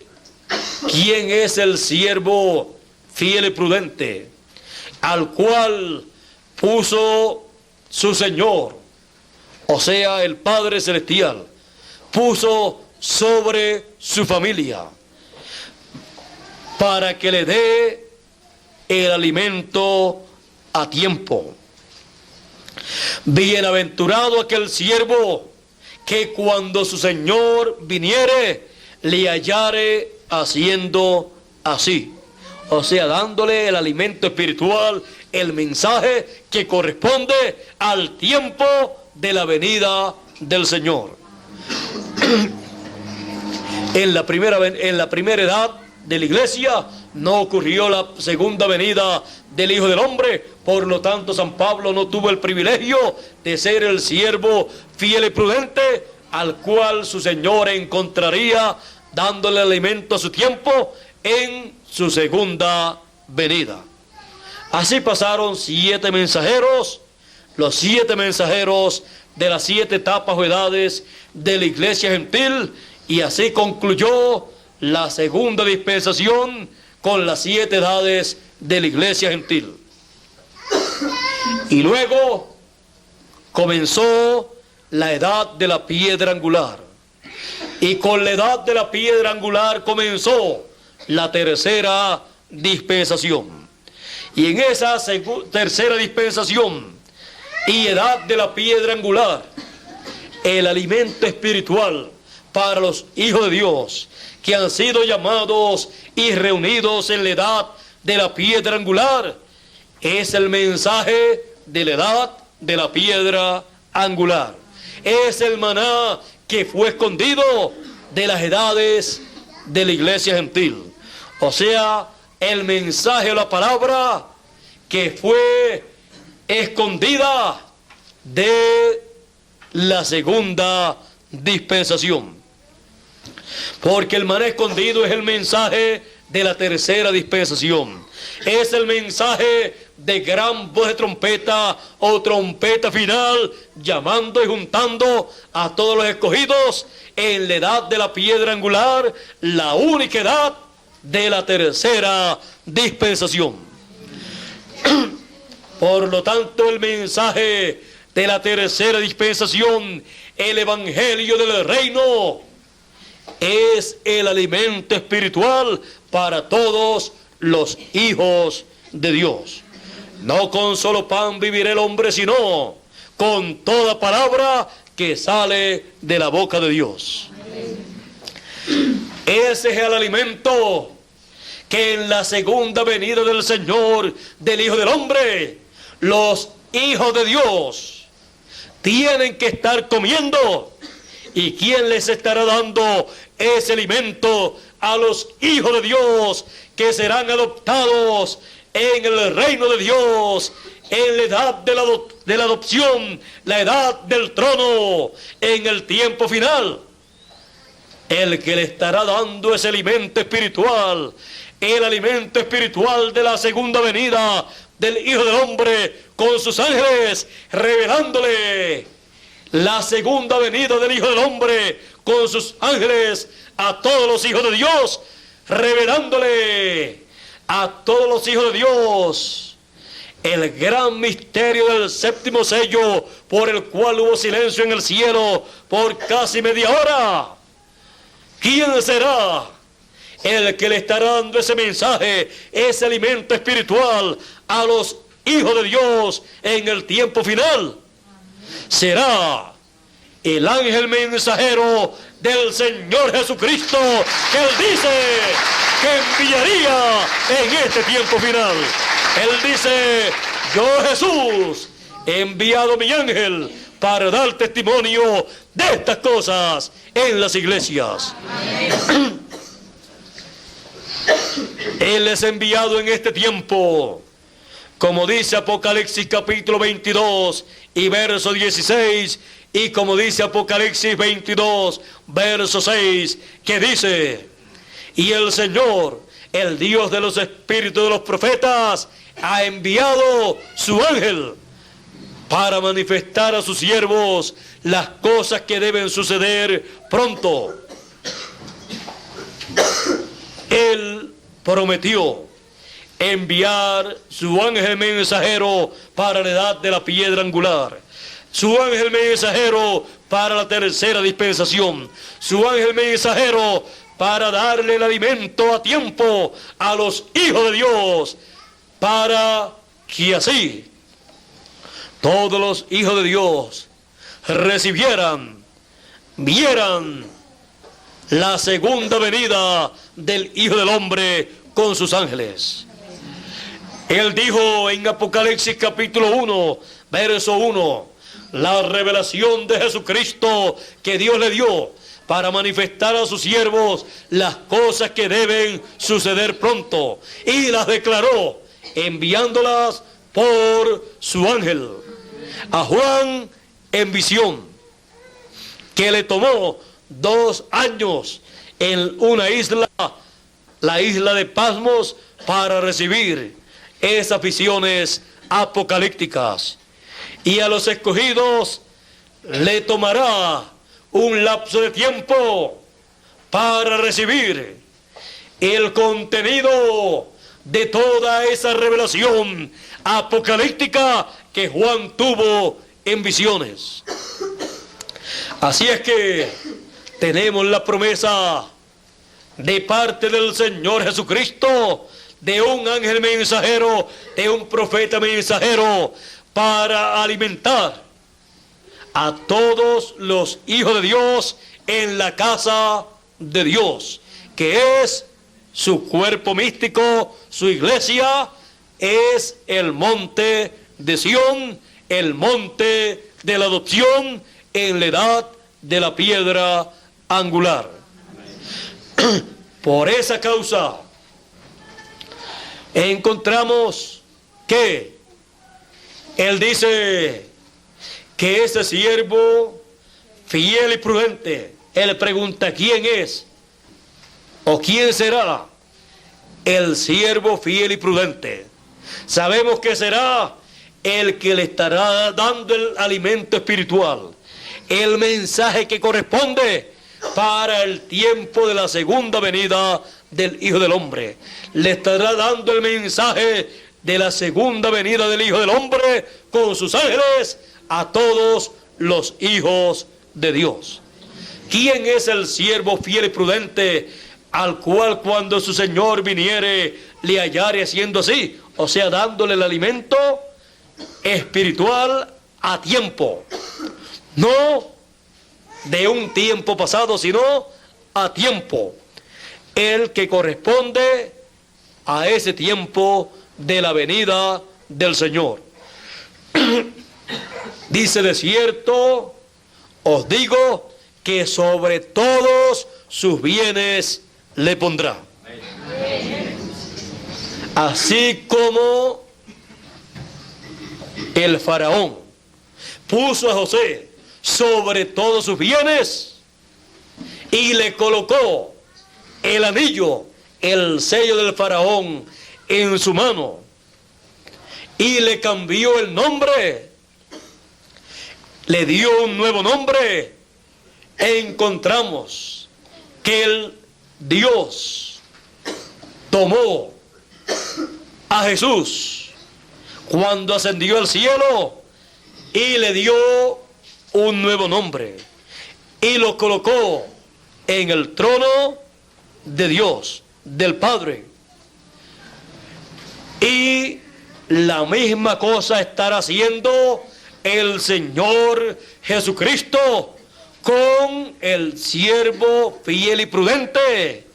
¿quién es el siervo fiel y prudente, al cual puso su Señor, o sea, el Padre Celestial, puso sobre su familia, para que le dé el alimento a tiempo? Bienaventurado aquel siervo que cuando su Señor viniere, le hallare haciendo así. O sea, dándole el alimento espiritual, el mensaje que corresponde al tiempo de la venida del Señor. En la primera edad de la iglesia no ocurrió la segunda venida del Hijo del Hombre. Por lo tanto, San Pablo no tuvo el privilegio de ser el siervo fiel y prudente al cual su Señor encontraría dándole alimento a su tiempo en su segunda venida. Así pasaron 7 mensajeros, los 7 mensajeros de las 7 etapas o edades de la iglesia gentil, y así concluyó la segunda dispensación con las 7 edades de la iglesia gentil. Y luego comenzó la edad de la piedra angular. Y con la edad de la piedra angular comenzó la tercera dispensación. Y en esa tercera dispensación y edad de la piedra angular, el alimento espiritual para los hijos de Dios que han sido llamados y reunidos en la edad de la piedra angular, es el mensaje de la edad de la piedra angular. Es el maná que fue escondido de las edades de la iglesia gentil. O sea, el mensaje o la palabra que fue escondida de la segunda dispensación. Porque el maná escondido es el mensaje de la tercera dispensación. Es el mensaje de gran voz de trompeta o trompeta final, llamando y juntando a todos los escogidos en la edad de la piedra angular, la única edad de la tercera dispensación. Por lo tanto, el mensaje de la tercera dispensación, el evangelio del reino, es el alimento espiritual para todos los hijos de Dios. No con solo pan vivirá el hombre, sino con toda palabra que sale de la boca de Dios. Ese es el alimento que en la segunda venida del Señor, del Hijo del Hombre, los hijos de Dios tienen que estar comiendo. ¿Y quién les estará dando ese alimento a los hijos de Dios que serán adoptados en el reino de Dios, en la edad de la adopción, la edad del trono, en el tiempo final? El que le estará dando ese alimento espiritual, el alimento espiritual de la segunda venida del Hijo del Hombre con sus ángeles, revelándole la segunda venida del Hijo del Hombre con sus ángeles a todos los hijos de Dios, revelándole a todos los hijos de Dios el gran misterio del séptimo sello, por el cual hubo silencio en el cielo por casi media hora. ¿Quién será el que le estará dando ese mensaje, ese alimento espiritual a los hijos de Dios en el tiempo final? Será el ángel mensajero del Señor Jesucristo, que Él dice que enviaría en este tiempo final. Él dice: yo, Jesús, he enviado mi ángel para dar testimonio de estas cosas en las iglesias. Él es enviado en este tiempo, como dice Apocalipsis capítulo 22 y verso 16, y como dice Apocalipsis 22, verso 6, que dice: y el Señor, el Dios de los espíritus de los profetas, ha enviado su ángel para manifestar a sus siervos las cosas que deben suceder pronto. Él prometió enviar su ángel mensajero para la edad de la piedra angular, su ángel mensajero para la tercera dispensación, su ángel mensajero para darle el alimento a tiempo a los hijos de Dios, para que así todos los hijos de Dios recibieran, vieran la segunda venida del Hijo del Hombre con sus ángeles. Él dijo en Apocalipsis capítulo 1, verso 1, la revelación de Jesucristo que Dios le dio para manifestar a sus siervos las cosas que deben suceder pronto, y las declaró enviándolas por su ángel a Juan en visión, que le tomó 2 años en una isla, la isla de Patmos, para recibir esas visiones apocalípticas. Y a los escogidos le tomará un lapso de tiempo para recibir el contenido de toda esa revelación apocalíptica que Juan tuvo en visiones. Así es que tenemos la promesa de parte del Señor Jesucristo, de un ángel mensajero, de un profeta mensajero, para alimentar a todos los hijos de Dios en la casa de Dios, que es su cuerpo místico, su iglesia, es el monte de Sión, el monte de la adopción en la edad de la piedra angular. Por esa causa encontramos que Él dice que ese siervo fiel y prudente, él pregunta, ¿quién es? ¿O quién será el siervo fiel y prudente? Sabemos que será el que le estará dando el alimento espiritual, el mensaje que corresponde para el tiempo de la segunda venida del Hijo del Hombre. Le estará dando el mensaje de la segunda venida del Hijo del Hombre con sus ángeles a todos los hijos de Dios. ¿Quién es el siervo fiel y prudente al cual cuando su Señor viniere le hallare haciendo así? O sea, dándole el alimento espiritual a tiempo. No de un tiempo pasado, sino a tiempo. El que corresponde a ese tiempo de la venida del Señor. Dice, de cierto os digo que sobre todos sus bienes le pondrá. Así como el faraón puso a José sobre todos sus bienes y le colocó el anillo, el sello del faraón en su mano y le cambió el nombre, le dio un nuevo nombre, encontramos que el Dios tomó a Jesús cuando ascendió al cielo y le dio un nuevo nombre y lo colocó en el trono de Dios, del Padre. Y la misma cosa estará haciendo el Señor Jesucristo con el siervo fiel y prudente,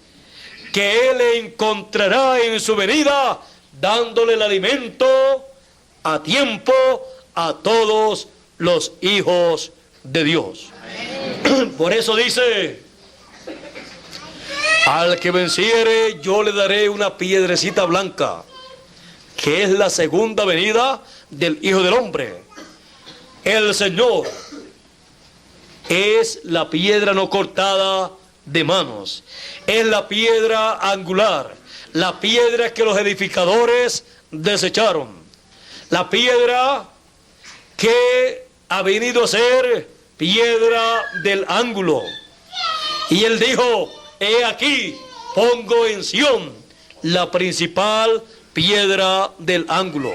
que Él encontrará en su venida, dándole el alimento a tiempo a todos los hijos de Dios. Por eso dice, al que venciere yo le daré una piedrecita blanca, que es la segunda venida del Hijo del Hombre. El Señor es la piedra no cortada de manos, es la piedra angular, la piedra que los edificadores desecharon, la piedra que ha venido a ser piedra del ángulo. Y Él dijo, he aquí, pongo en Sión la principal piedra del ángulo.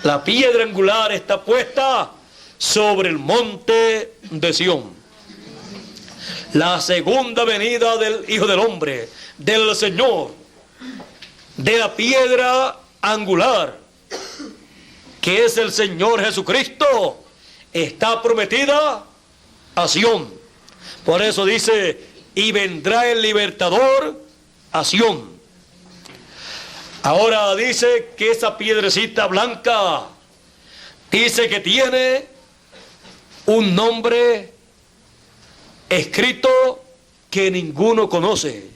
La piedra angular está puesta sobre el monte de Sión. La segunda venida del Hijo del Hombre, del Señor, de la piedra angular, que es el Señor Jesucristo, está prometida a Sión. Por eso dice, y vendrá el libertador a Sión. Ahora dice que esa piedrecita blanca, dice que tiene un nombre escrito que ninguno conoce.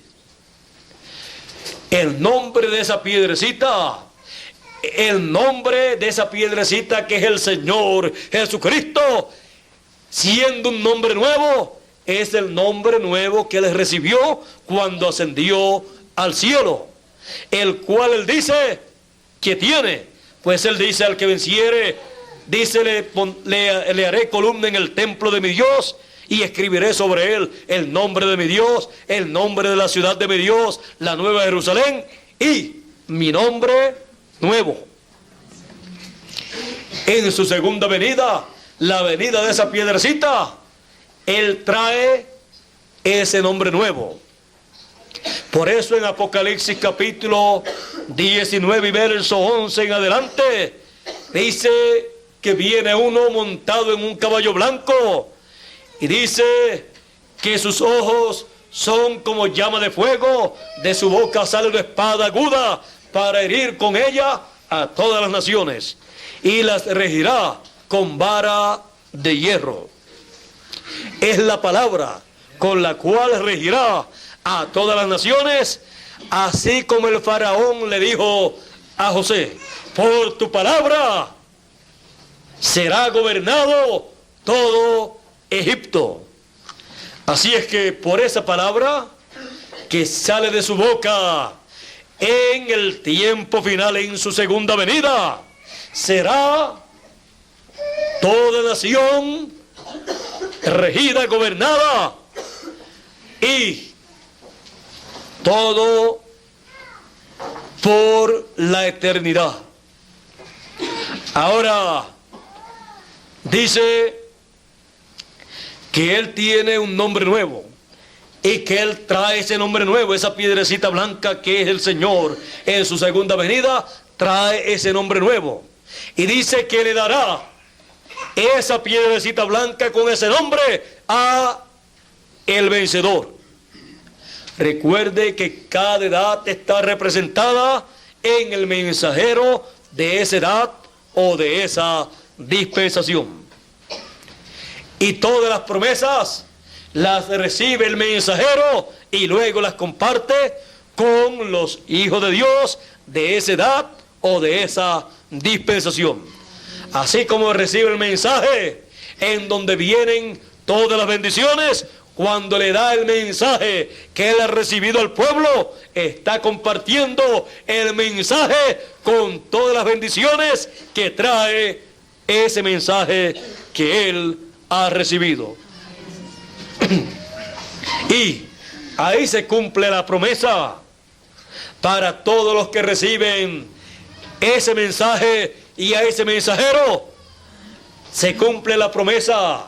El nombre de esa piedrecita, el nombre de esa piedrecita que es el Señor Jesucristo, siendo un nombre nuevo, es el nombre nuevo que Él recibió cuando ascendió al cielo, el cual Él dice que tiene. Pues Él dice, al que venciere, dice, le haré columna en el templo de mi Dios y escribiré sobre él el nombre de mi Dios, el nombre de la ciudad de mi Dios, la nueva Jerusalén y mi nombre nuevo. En su segunda venida, la venida de esa piedrecita, Él trae ese nombre nuevo. Por eso en Apocalipsis capítulo 19 y verso 11 en adelante, dice que viene uno montado en un caballo blanco y dice que sus ojos son como llama de fuego, de su boca sale una espada aguda para herir con ella a todas las naciones y las regirá con vara de hierro. Es la palabra con la cual regirá a todas las naciones, así como el faraón le dijo a José, por tu palabra será gobernado todo Egipto. Así es que por esa palabra que sale de su boca en el tiempo final, en su segunda venida, será toda nación regida, gobernada, y todo por la eternidad. Ahora dice que Él tiene un nombre nuevo y que Él trae ese nombre nuevo, esa piedrecita blanca que es el Señor en su segunda venida, trae ese nombre nuevo. Y dice que le dará esa piedrecita blanca con ese nombre a el vencedor. Recuerde que cada edad está representada en el mensajero de esa edad o de esa dispensación. Y todas las promesas las recibe el mensajero y luego las comparte con los hijos de Dios de esa edad o de esa dispensación. Así como recibe el mensaje en donde vienen todas las bendiciones, cuando le da el mensaje que Él ha recibido al pueblo, está compartiendo el mensaje con todas las bendiciones que trae ese mensaje que Él ha recibido. Y ahí se cumple la promesa para todos los que reciben ese mensaje y a ese mensajero. Se cumple la promesa.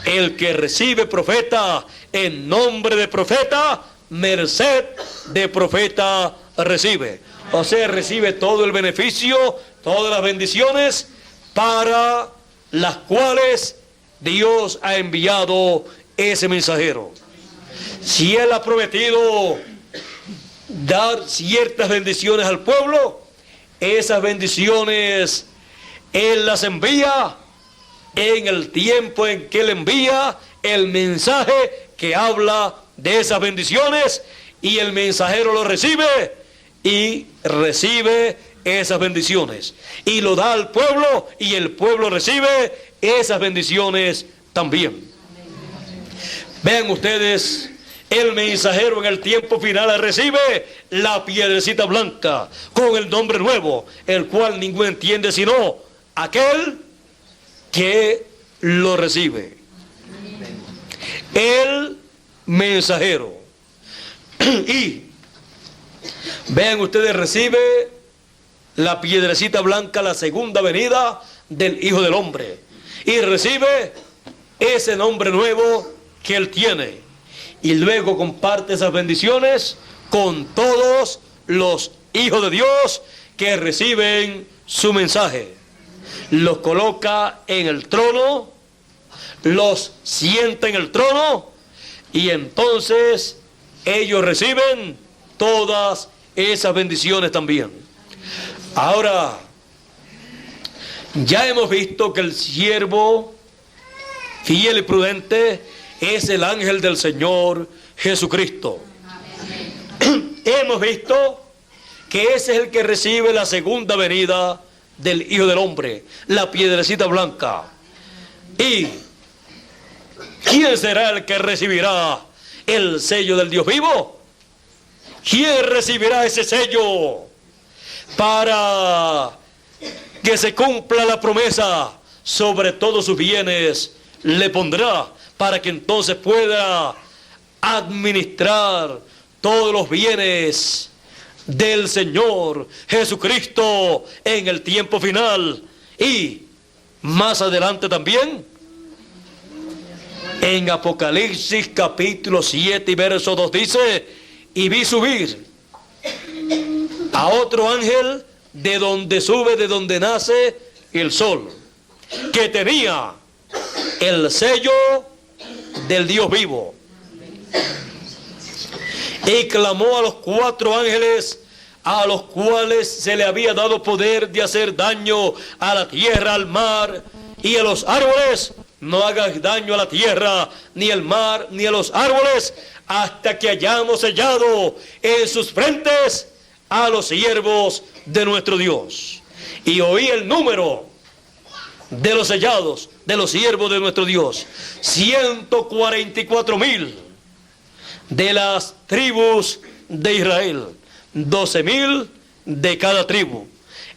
El que recibe profeta en nombre de profeta, merced de profeta recibe. O sea, recibe todo el beneficio, todas las bendiciones para las cuales Dios ha enviado ese mensajero. Si Él ha prometido dar ciertas bendiciones al pueblo, esas bendiciones Él las envía en el tiempo en que Él envía el mensaje que habla de esas bendiciones, y el mensajero lo recibe y recibe esas bendiciones y lo da al pueblo, y el pueblo recibe esas bendiciones también. Vean ustedes, el mensajero en el tiempo final recibe la piedrecita blanca con el nombre nuevo, el cual ninguno entiende sino aquel que lo recibe. El mensajero. Y vean ustedes, recibe la piedrecita blanca, la segunda venida del Hijo del Hombre, y recibe ese nombre nuevo que Él tiene, y luego comparte esas bendiciones con todos los hijos de Dios que reciben su mensaje. Los coloca en el trono, los sienta en el trono, y entonces ellos reciben todas esas bendiciones también. Ahora, ya hemos visto que el siervo fiel y prudente es el ángel del Señor Jesucristo. Hemos visto que ese es el que recibe la segunda venida del Hijo del Hombre, la piedrecita blanca. ¿Y quién será el que recibirá el sello del Dios vivo? ¿Quién recibirá ese sello para que se cumpla la promesa? Sobre todos sus bienes le pondrá, para que entonces pueda administrar todos los bienes del Señor Jesucristo en el tiempo final. Y más adelante también, en Apocalipsis capítulo 7 y verso 2 dice: y vi subir a otro ángel de donde sube, de donde nace el sol, que tenía el sello del Dios vivo. Y clamó a los 4 ángeles a los cuales se le había dado poder de hacer daño a la tierra, al mar y a los árboles: no hagas daño a la tierra, ni al mar, ni a los árboles, hasta que hayamos sellado en sus frentes a los siervos de nuestro Dios. Y oí el número de los sellados, de los siervos de nuestro Dios. 144,000 de las tribus de Israel. 12,000 de cada tribu.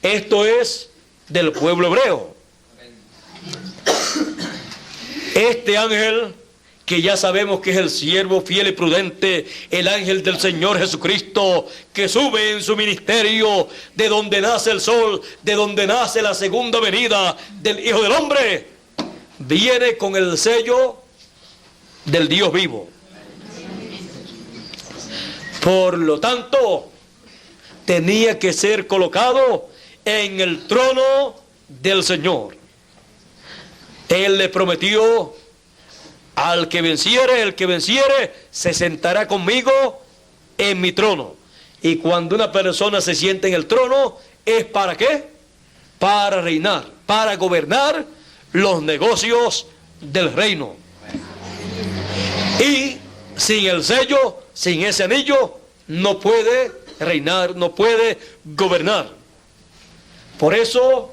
Esto es del pueblo hebreo. Este ángel, que ya sabemos que es el siervo fiel y prudente, el ángel del Señor Jesucristo, que sube en su ministerio de donde nace el sol, de donde nace la segunda venida del Hijo del Hombre, viene con el sello del Dios vivo. Por lo tanto, tenía que ser colocado en el trono del Señor. Él le prometió: al que venciere, el que venciere, se sentará conmigo en mi trono. Y cuando una persona se sienta en el trono, ¿es para qué? Para reinar, para gobernar los negocios del reino. Y sin el sello, sin ese anillo, no puede reinar, no puede gobernar. Por eso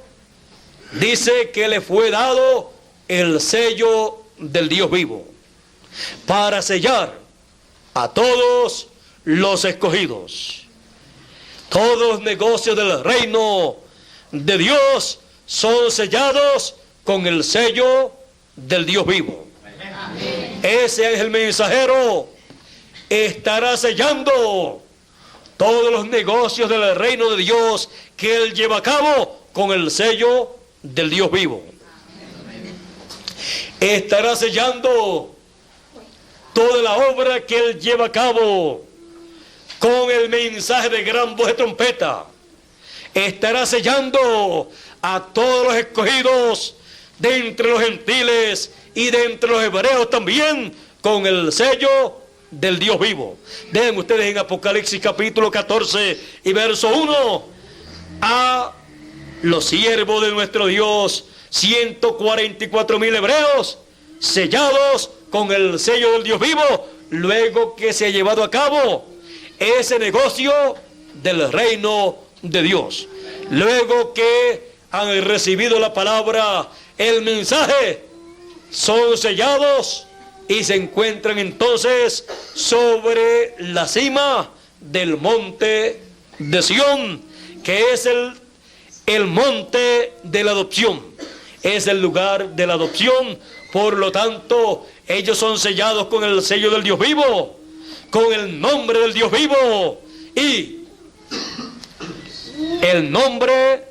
dice que le fue dado el sello del Dios vivo, para sellar a todos los escogidos. Todos los negocios del reino de Dios son sellados con el sello del Dios vivo. Ese ángel mensajero estará sellando todos los negocios del reino de Dios que él lleva a cabo con el sello del Dios vivo. Estará sellando toda la obra que él lleva a cabo con el mensaje de gran voz de trompeta. Estará sellando a todos los escogidos de entre los gentiles y de entre los hebreos también con el sello del Dios vivo. Dejen ustedes en Apocalipsis capítulo 14 y verso 1 a los siervos de nuestro Dios, 144,000 hebreos sellados con el sello del Dios vivo, luego que se ha llevado a cabo ese negocio del reino de Dios, luego que han recibido la palabra, el mensaje, son sellados y se encuentran entonces sobre la cima del monte de Sión, que es el monte de la adopción, es el lugar de la adopción. Por lo tanto, ellos son sellados con el sello del Dios vivo, con el nombre del Dios vivo y el nombre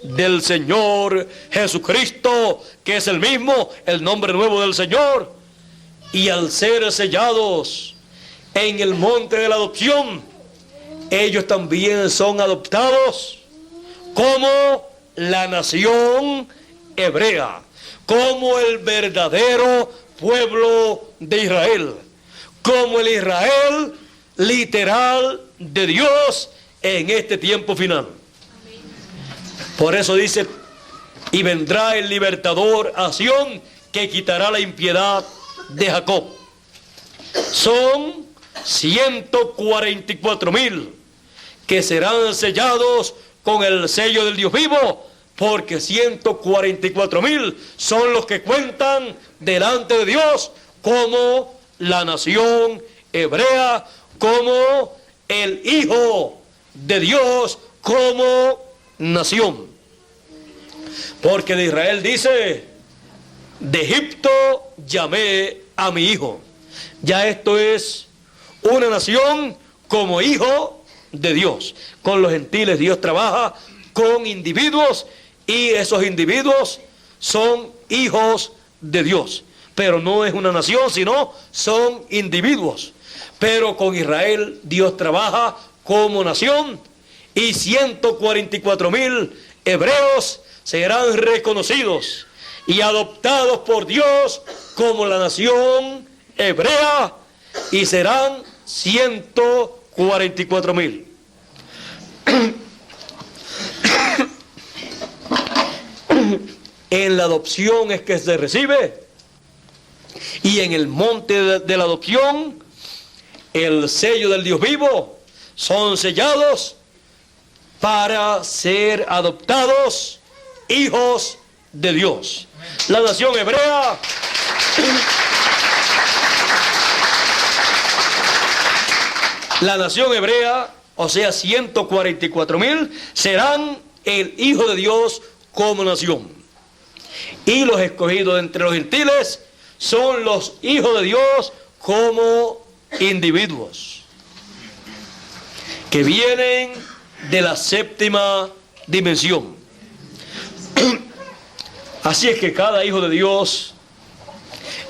del Señor Jesucristo, que es el mismo, el nombre nuevo del Señor. Y al ser sellados en el monte de la adopción, ellos también son adoptados como la nación hebrea, como el verdadero pueblo de Israel, como el Israel literal de Dios en este tiempo final. Por eso dice: y vendrá el libertador a Sión, que quitará la impiedad de Jacob. Son 144,000 que serán sellados con el sello del Dios vivo, porque 144,000 son los que cuentan delante de Dios como la nación hebrea, como el Hijo de Dios, como nación. Porque de Israel dice: de Egipto llamé a mi hijo. Ya esto es una nación como hijo de Dios. Con los gentiles Dios trabaja con individuos, y esos individuos son hijos de Dios. Pero no es una nación, sino son individuos. Pero con Israel Dios trabaja como nación, y 144,000 hebreos serán reconocidos y adoptados por Dios como la nación hebrea, y serán 144,000. En la adopción es que se recibe, y en el monte de la adopción, el sello del Dios vivo, son sellados para ser adoptados hijos de Dios. La nación hebrea o sea, 144,000, serán el Hijo de Dios como nación. Y los escogidos entre los gentiles son los hijos de Dios como individuos, que vienen de la séptima dimensión. Así es que cada hijo de Dios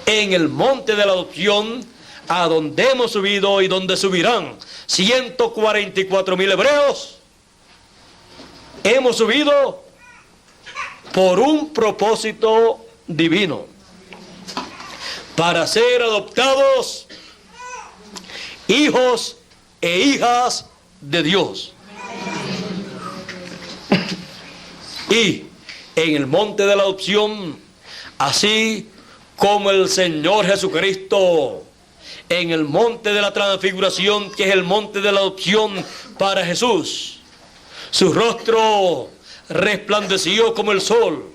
en el monte de la adopción, a donde hemos subido y donde subirán 144,000 hebreos, hemos subido por un propósito divino, para ser adoptados hijos e hijas de Dios. Y en el monte de la adopción, así como el Señor Jesucristo, en el monte de la transfiguración, que es el monte de la adopción para Jesús, su rostro resplandeció como el sol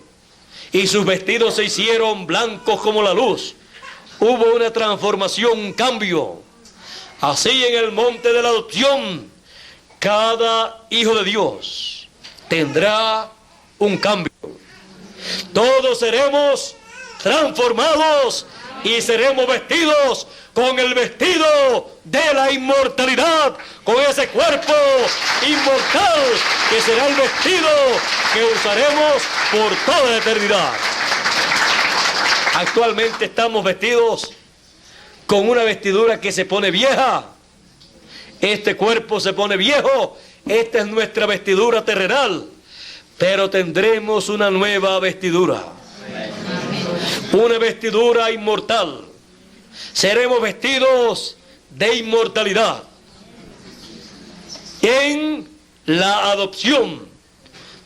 y sus vestidos se hicieron blancos como la luz. Hubo una transformación, un cambio. Así en el monte de la adopción, cada hijo de Dios tendrá un cambio. Todos seremos transformados y seremos vestidos con el vestido de la inmortalidad, con ese cuerpo inmortal que será el vestido que usaremos por toda la eternidad. Actualmente estamos vestidos con una vestidura que se pone vieja. Este cuerpo se pone viejo. Esta es nuestra vestidura terrenal. Pero tendremos una nueva vestidura. Una vestidura inmortal. Seremos vestidos de inmortalidad. En la adopción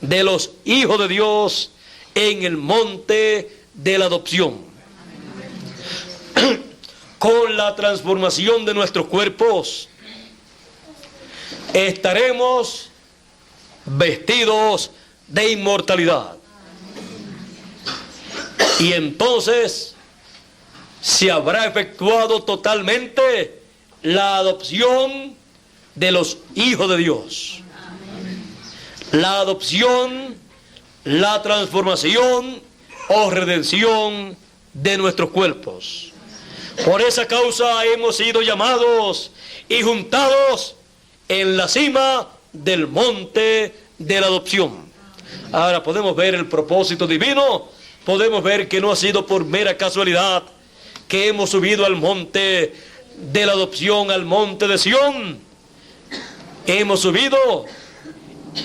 de los hijos de Dios en el monte de la adopción. Con la transformación de nuestros cuerpos, estaremos vestidos de inmortalidad. Y entonces se habrá efectuado totalmente la adopción de los hijos de Dios. La adopción, la transformación o redención de nuestros cuerpos. Por esa causa hemos sido llamados y juntados en la cima del monte de la adopción. Ahora podemos ver el propósito divino, podemos ver que no ha sido por mera casualidad que hemos subido al monte de la adopción, al monte de Sión. Hemos subido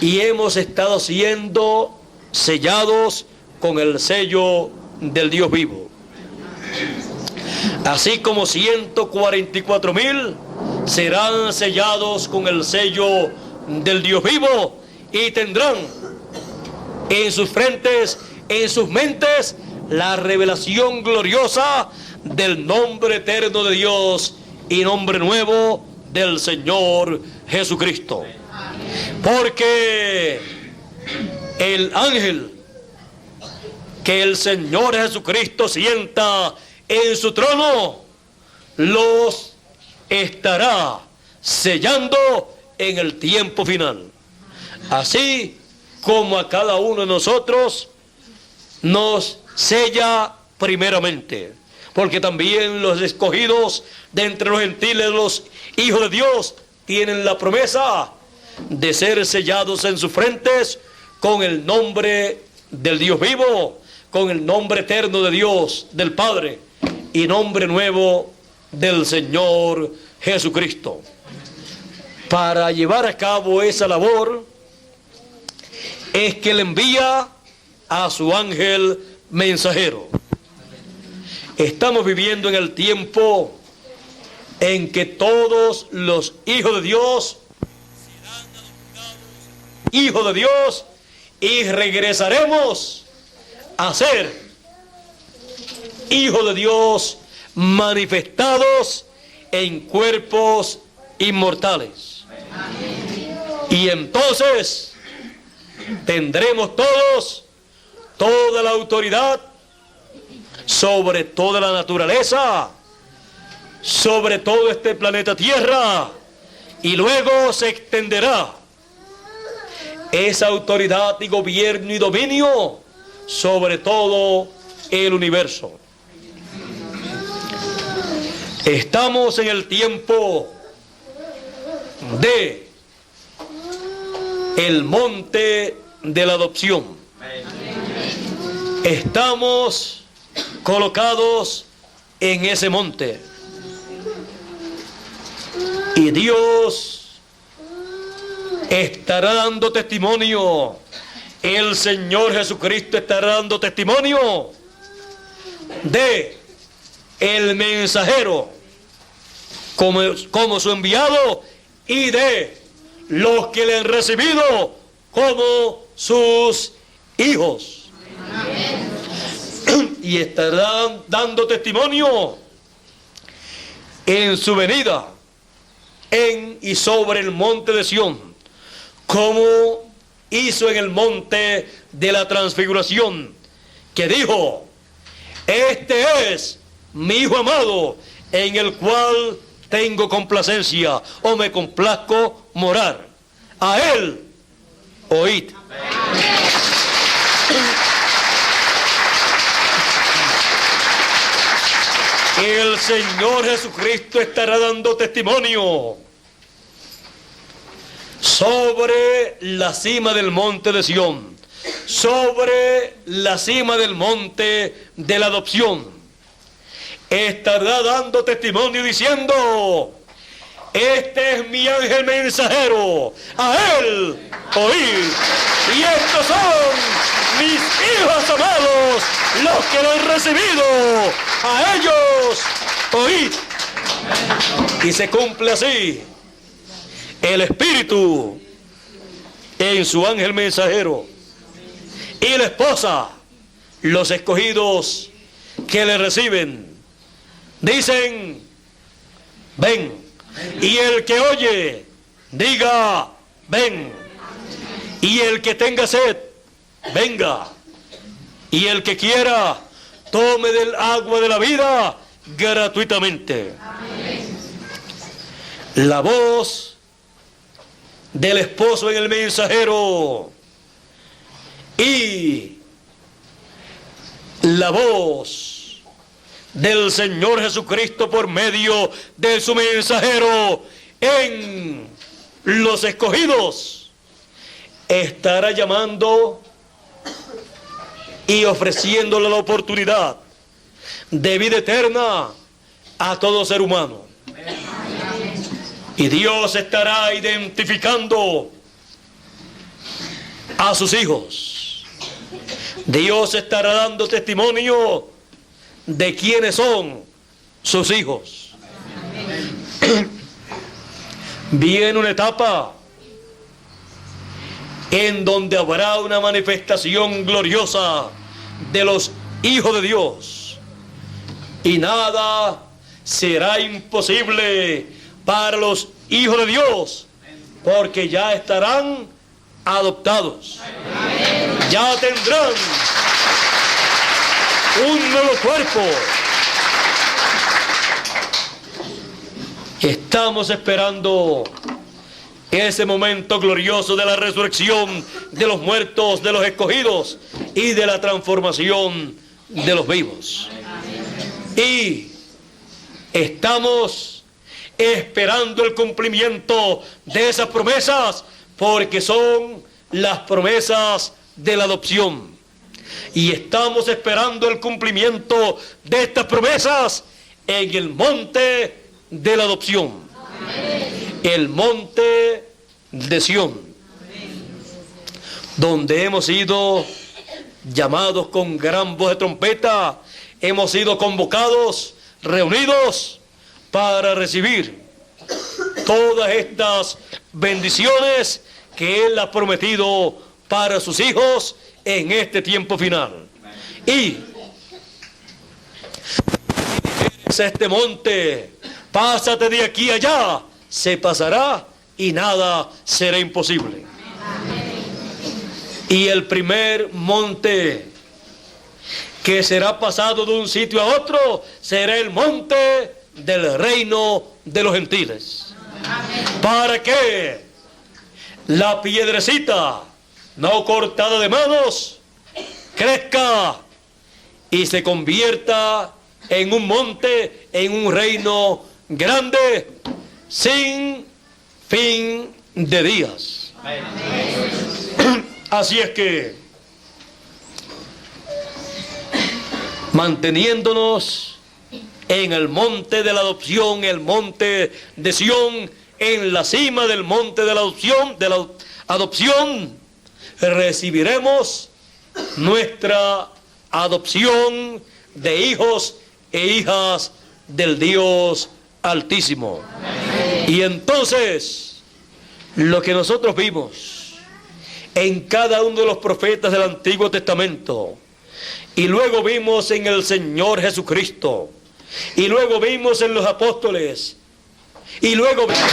y hemos estado siendo sellados con el sello del Dios vivo. Así como 144,000 serán sellados con el sello del Dios vivo y tendrán en sus frentes, en sus mentes, la revelación gloriosa del nombre eterno de Dios y nombre nuevo del Señor Jesucristo. Porque el ángel que el Señor Jesucristo sienta en su trono los estará sellando en el tiempo final. Así como a cada uno de nosotros nos sella primeramente, porque también los escogidos de entre los gentiles, los hijos de Dios, tienen la promesa de ser sellados en sus frentes con el nombre del Dios vivo, con el nombre eterno de Dios, del Padre, y nombre nuevo del Señor Jesucristo. Para llevar a cabo esa labor es que le envía a su ángel mensajero. Estamos viviendo en el tiempo en que todos los hijos de Dios serán adoptados hijos de Dios y regresaremos a ser hijos de Dios manifestados en cuerpos inmortales. Y entonces tendremos todos toda la autoridad sobre toda la naturaleza, sobre todo este planeta Tierra, y luego se extenderá esa autoridad y gobierno y dominio sobre todo el universo. Estamos en el tiempo de el monte de la adopción. Estamos colocados en ese monte. Y Dios estará dando testimonio. El Señor Jesucristo estará dando testimonio de el mensajero como su enviado y de los que le han recibido como sus hijos. Y estarán dando testimonio en su venida en y sobre el monte de Sión, como hizo en el monte de la transfiguración, que dijo: este es mi Hijo amado, en el cual tengo complacencia, o me complazco morar. A él oíd. El Señor Jesucristo estará dando testimonio sobre la cima del monte de Sión, sobre la cima del monte de la adopción. Estará dando testimonio diciendo: este es mi ángel mensajero, a él oíd. Y estos son mis hijos amados, los que lo han recibido, a ellos oíd. Y se cumple así el Espíritu en su ángel mensajero, y la esposa, los escogidos que le reciben, dicen: ven. Y el que oye, diga: ven. Y el que tenga sed, venga. Y el que quiera, tome del agua de la vida gratuitamente. Amén. La voz del esposo en el mensajero y la voz del Señor Jesucristo por medio de su mensajero en los escogidos estará llamando y ofreciéndole la oportunidad de vida eterna a todo ser humano. Y Dios estará identificando a sus hijos. Dios estará dando testimonio de quiénes son sus hijos. Viene una etapa en donde habrá una manifestación gloriosa de los hijos de Dios, y nada será imposible para los hijos de Dios, porque ya estarán adoptados. Ya tendrán un nuevo cuerpo. Estamos esperando ese momento glorioso de la resurrección de los muertos, de los escogidos, y de la transformación de los vivos. Y estamos esperando el cumplimiento de esas promesas, porque son las promesas de la adopción. Y estamos esperando el cumplimiento de estas promesas en el monte de la adopción. El monte de Sión, donde hemos sido llamados con gran voz de trompeta, hemos sido convocados, reunidos para recibir todas estas bendiciones que Él ha prometido para sus hijos en este tiempo final. Y este monte, pásate de aquí a allá, se pasará y nada será imposible. Y el primer monte que será pasado de un sitio a otro, será el monte del reino de los gentiles. Para que la piedrecita no cortada de manos crezca y se convierta en un monte, en un reino grande, sin fin de días. Así es que, manteniéndonos en el monte de la adopción, el monte de Sión, en la cima del monte de la adopción, recibiremos nuestra adopción de hijos e hijas del Dios Altísimo. Y entonces, lo que nosotros vimos en cada uno de los profetas del Antiguo Testamento, y luego vimos en el Señor Jesucristo, y luego vimos en los apóstoles, y luego vimos...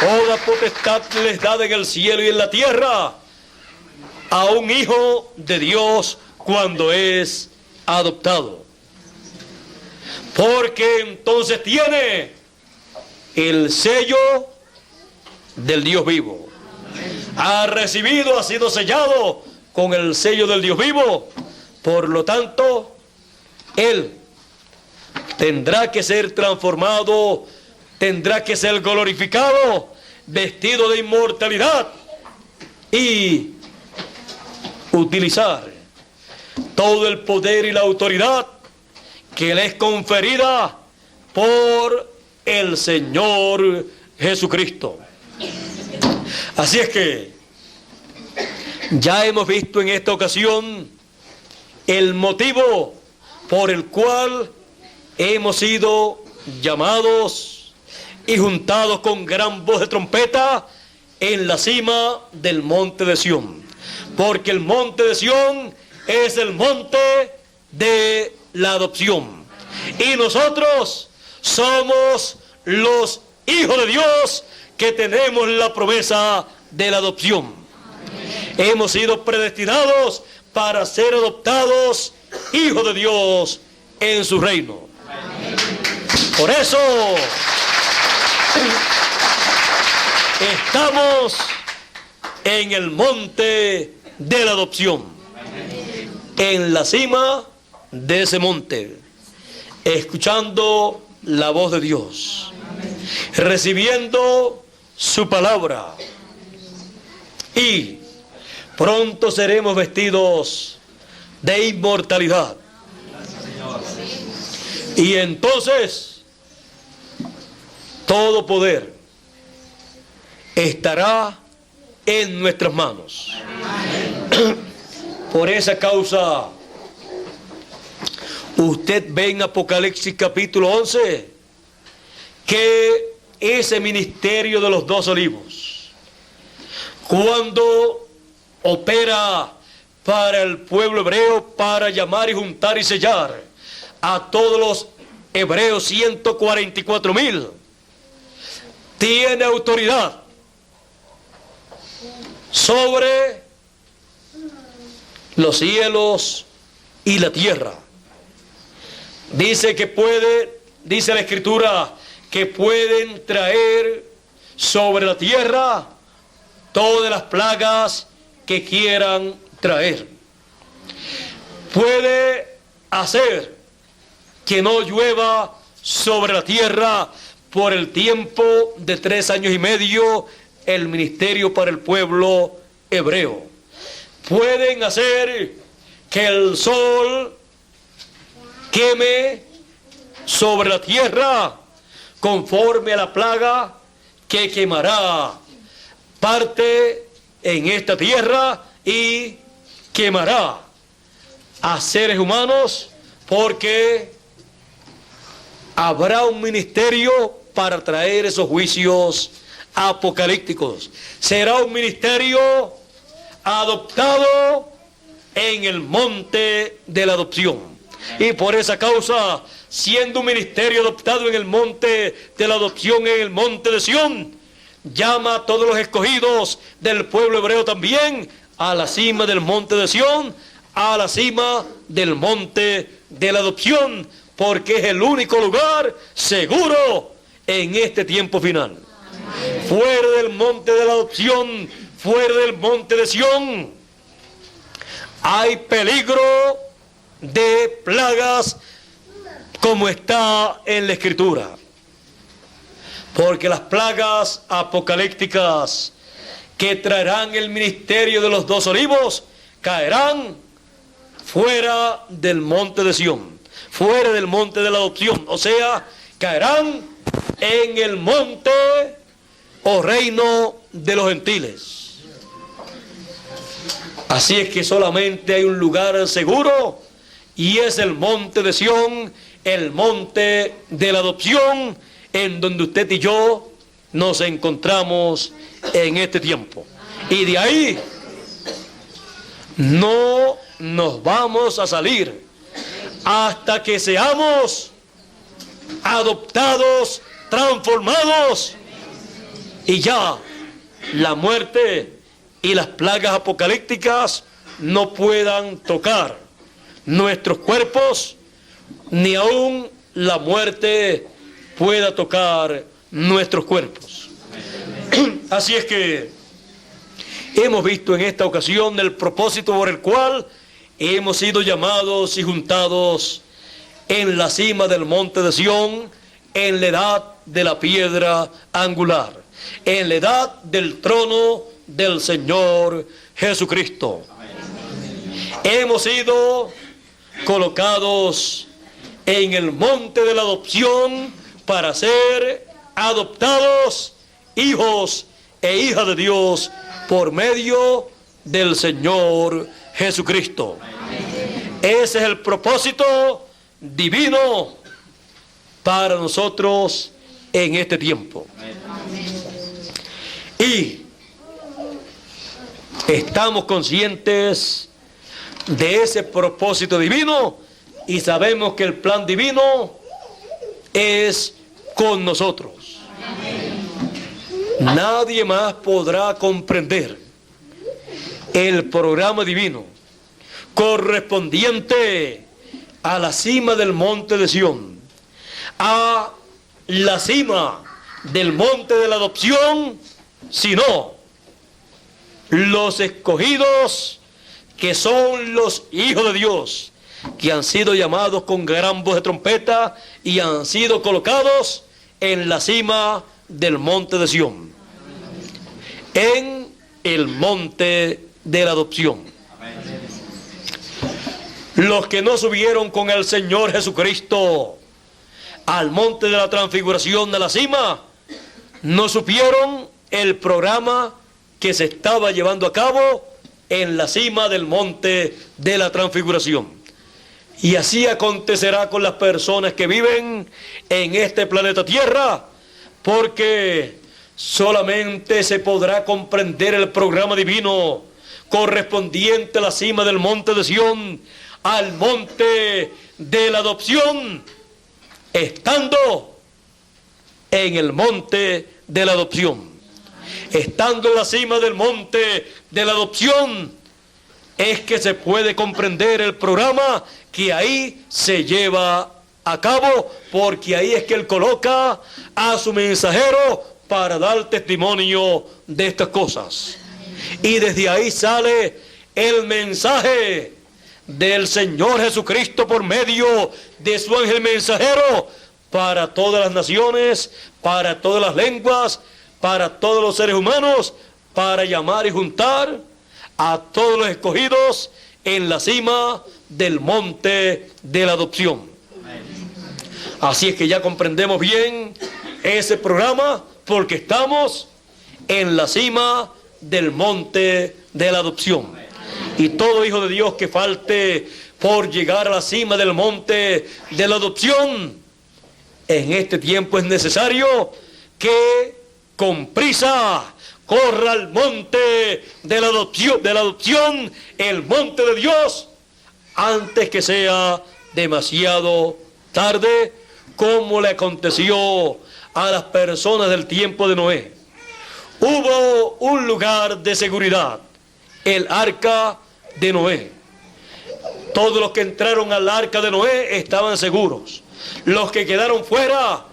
Toda potestad les dada en el cielo y en la tierra a un hijo de Dios cuando es adoptado. Porque entonces tiene el sello del Dios vivo. Ha recibido, ha sido sellado con el sello del Dios vivo. Por lo tanto, él tendrá que ser transformado, tendrá que ser glorificado, vestido de inmortalidad y utilizar todo el poder y la autoridad que le es conferida por el Señor Jesucristo. Así es que ya hemos visto en esta ocasión el motivo por el cual hemos sido llamados y juntados con gran voz de trompeta en la cima del monte de Sión. Porque el monte de Sión es el monte de la adopción. Y nosotros somos los hijos de Dios que tenemos la promesa de la adopción. Hemos sido predestinados para ser adoptados hijos de Dios en su reino. Por eso estamos en el monte de la adopción, en la cima de ese monte, escuchando la voz de Dios, recibiendo su palabra, y pronto seremos vestidos de inmortalidad. Y entonces todo poder estará en nuestras manos. Por esa causa, usted ve en Apocalipsis capítulo 11 que ese ministerio de los 2 olivos, cuando opera para el pueblo hebreo, para llamar y juntar y sellar a todos los hebreos, 144,000, tiene autoridad sobre los cielos y la tierra. Dice que puede, dice la Escritura, que pueden traer sobre la tierra todas las plagas que quieran traer. Puede hacer que no llueva sobre la tierra por el tiempo de 3 años y medio, el ministerio para el pueblo hebreo. Pueden hacer que el sol queme sobre la tierra conforme a la plaga que quemará parte en esta tierra y quemará a seres humanos, porque habrá un ministerio para traer esos juicios apocalípticos. Será un ministerio adoptado en el monte de la adopción. Y por esa causa, siendo un ministerio adoptado en el monte de la adopción, en el monte de Sión, llama a todos los escogidos del pueblo hebreo también a la cima del monte de Sión, a la cima del monte de la adopción, porque es el único lugar seguro en este tiempo final. Fuera del monte de la adopción, fuera del monte de Sión, hay peligro de plagas, como está en la Escritura. Porque las plagas apocalípticas que traerán el ministerio de los dos olivos caerán fuera del monte de Sión, fuera del monte de la adopción, o sea, caerán en el monte o reino de los gentiles. Así es que solamente hay un lugar seguro, y es el monte de Sión, el monte de la adopción, en donde usted y yo nos encontramos en este tiempo. Y de ahí no nos vamos a salir hasta que seamos adoptados, transformados, y ya la muerte y las plagas apocalípticas no puedan tocar nuestros cuerpos, ni aún la muerte pueda tocar nuestros cuerpos. Así es que hemos visto en esta ocasión el propósito por el cual hemos sido llamados y juntados en la cima del monte de Sión, en la edad de la piedra angular, en la edad del trono del Señor Jesucristo. Hemos sido colocados en el monte de la adopción para ser adoptados hijos e hijas de Dios por medio del Señor Jesucristo. Ese es el propósito divino para nosotros en este tiempo. Y estamos conscientes de ese propósito divino y sabemos que el plan divino es con nosotros. Nadie más podrá comprender el programa divino correspondiente a la cima del monte de Sión, a la cima del monte de la adopción, sino los escogidos, que son los hijos de Dios, que han sido llamados con gran voz de trompeta y han sido colocados en la cima del monte de Sión, en el monte de la adopción. Los que no subieron con el Señor Jesucristo al monte de la transfiguración de la cima, no supieron el programa que se estaba llevando a cabo en la cima del monte de la transfiguración. Y así acontecerá con las personas que viven en este planeta Tierra, porque solamente se podrá comprender el programa divino correspondiente a la cima del monte de Sión, al monte de la adopción, estando en el monte de la adopción. Estando en la cima del monte de la adopción, es que se puede comprender el programa que ahí se lleva a cabo, porque ahí es que Él coloca a su mensajero para dar testimonio de estas cosas. Y desde ahí sale el mensaje del Señor Jesucristo por medio de su ángel mensajero para todas las naciones, para todas las lenguas, para todos los seres humanos, para llamar y juntar a todos los escogidos en la cima del monte de la adopción. Así es que ya comprendemos bien ese programa, porque estamos en la cima del monte de la adopción. Y todo hijo de Dios que falte por llegar a la cima del monte de la adopción, en este tiempo es necesario que con prisa corra al monte de la adopción, el monte de Dios, antes que sea demasiado tarde, como le aconteció a las personas del tiempo de Noé. hubo un lugar de seguridad, el arca de Noé. Todos los que entraron al arca de Noé estaban seguros. Los que quedaron fuera,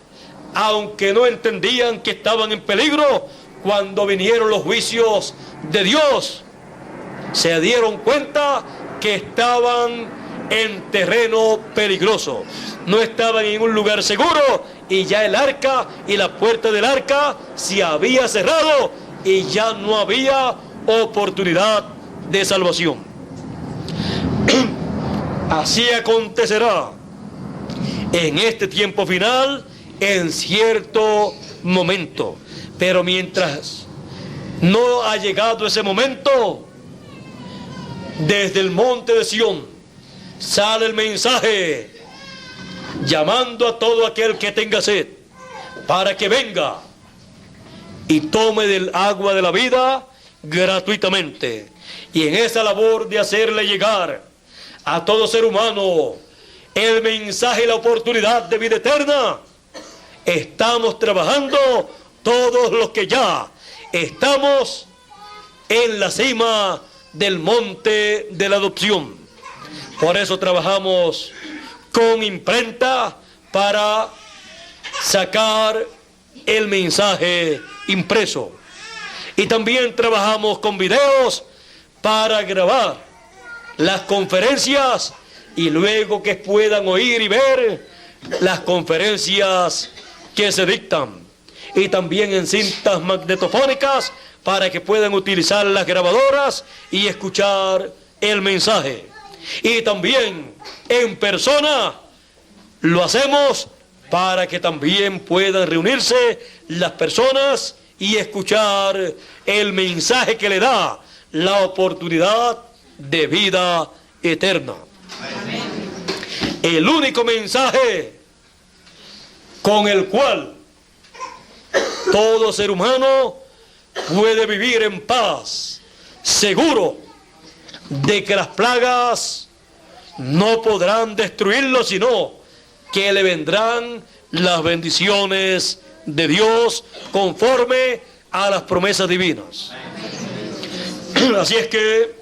aunque no entendían que estaban en peligro, cuando vinieron los juicios de Dios, se dieron cuenta que estaban en terreno peligroso. No estaban en un lugar seguro, y ya el arca y la puerta del arca se había cerrado y ya no había oportunidad de salvación. Así acontecerá en este tiempo final, en cierto momento. Pero mientras no ha llegado ese momento, desde el monte de Sión sale el mensaje llamando a todo aquel que tenga sed para que venga y tome del agua de la vida gratuitamente. Y en esa labor de hacerle llegar a todo ser humano el mensaje y la oportunidad de vida eterna, estamos trabajando todos los que ya estamos en la cima del monte de la adopción. Por eso trabajamos con imprenta para sacar el mensaje impreso. Y también trabajamos con videos para grabar las conferencias y luego que puedan oír y ver las conferencias que se dictan. Y también en cintas magnetofónicas para que puedan utilizar las grabadoras y escuchar el mensaje. Y también en persona lo hacemos para que también puedan reunirse las personas y escuchar el mensaje que le da la oportunidad de vida eterna. Amén. El único mensaje con el cual todo ser humano puede vivir en paz, seguro de que las plagas no podrán destruirlo, sino que le vendrán las bendiciones de Dios conforme a las promesas divinas. Así es que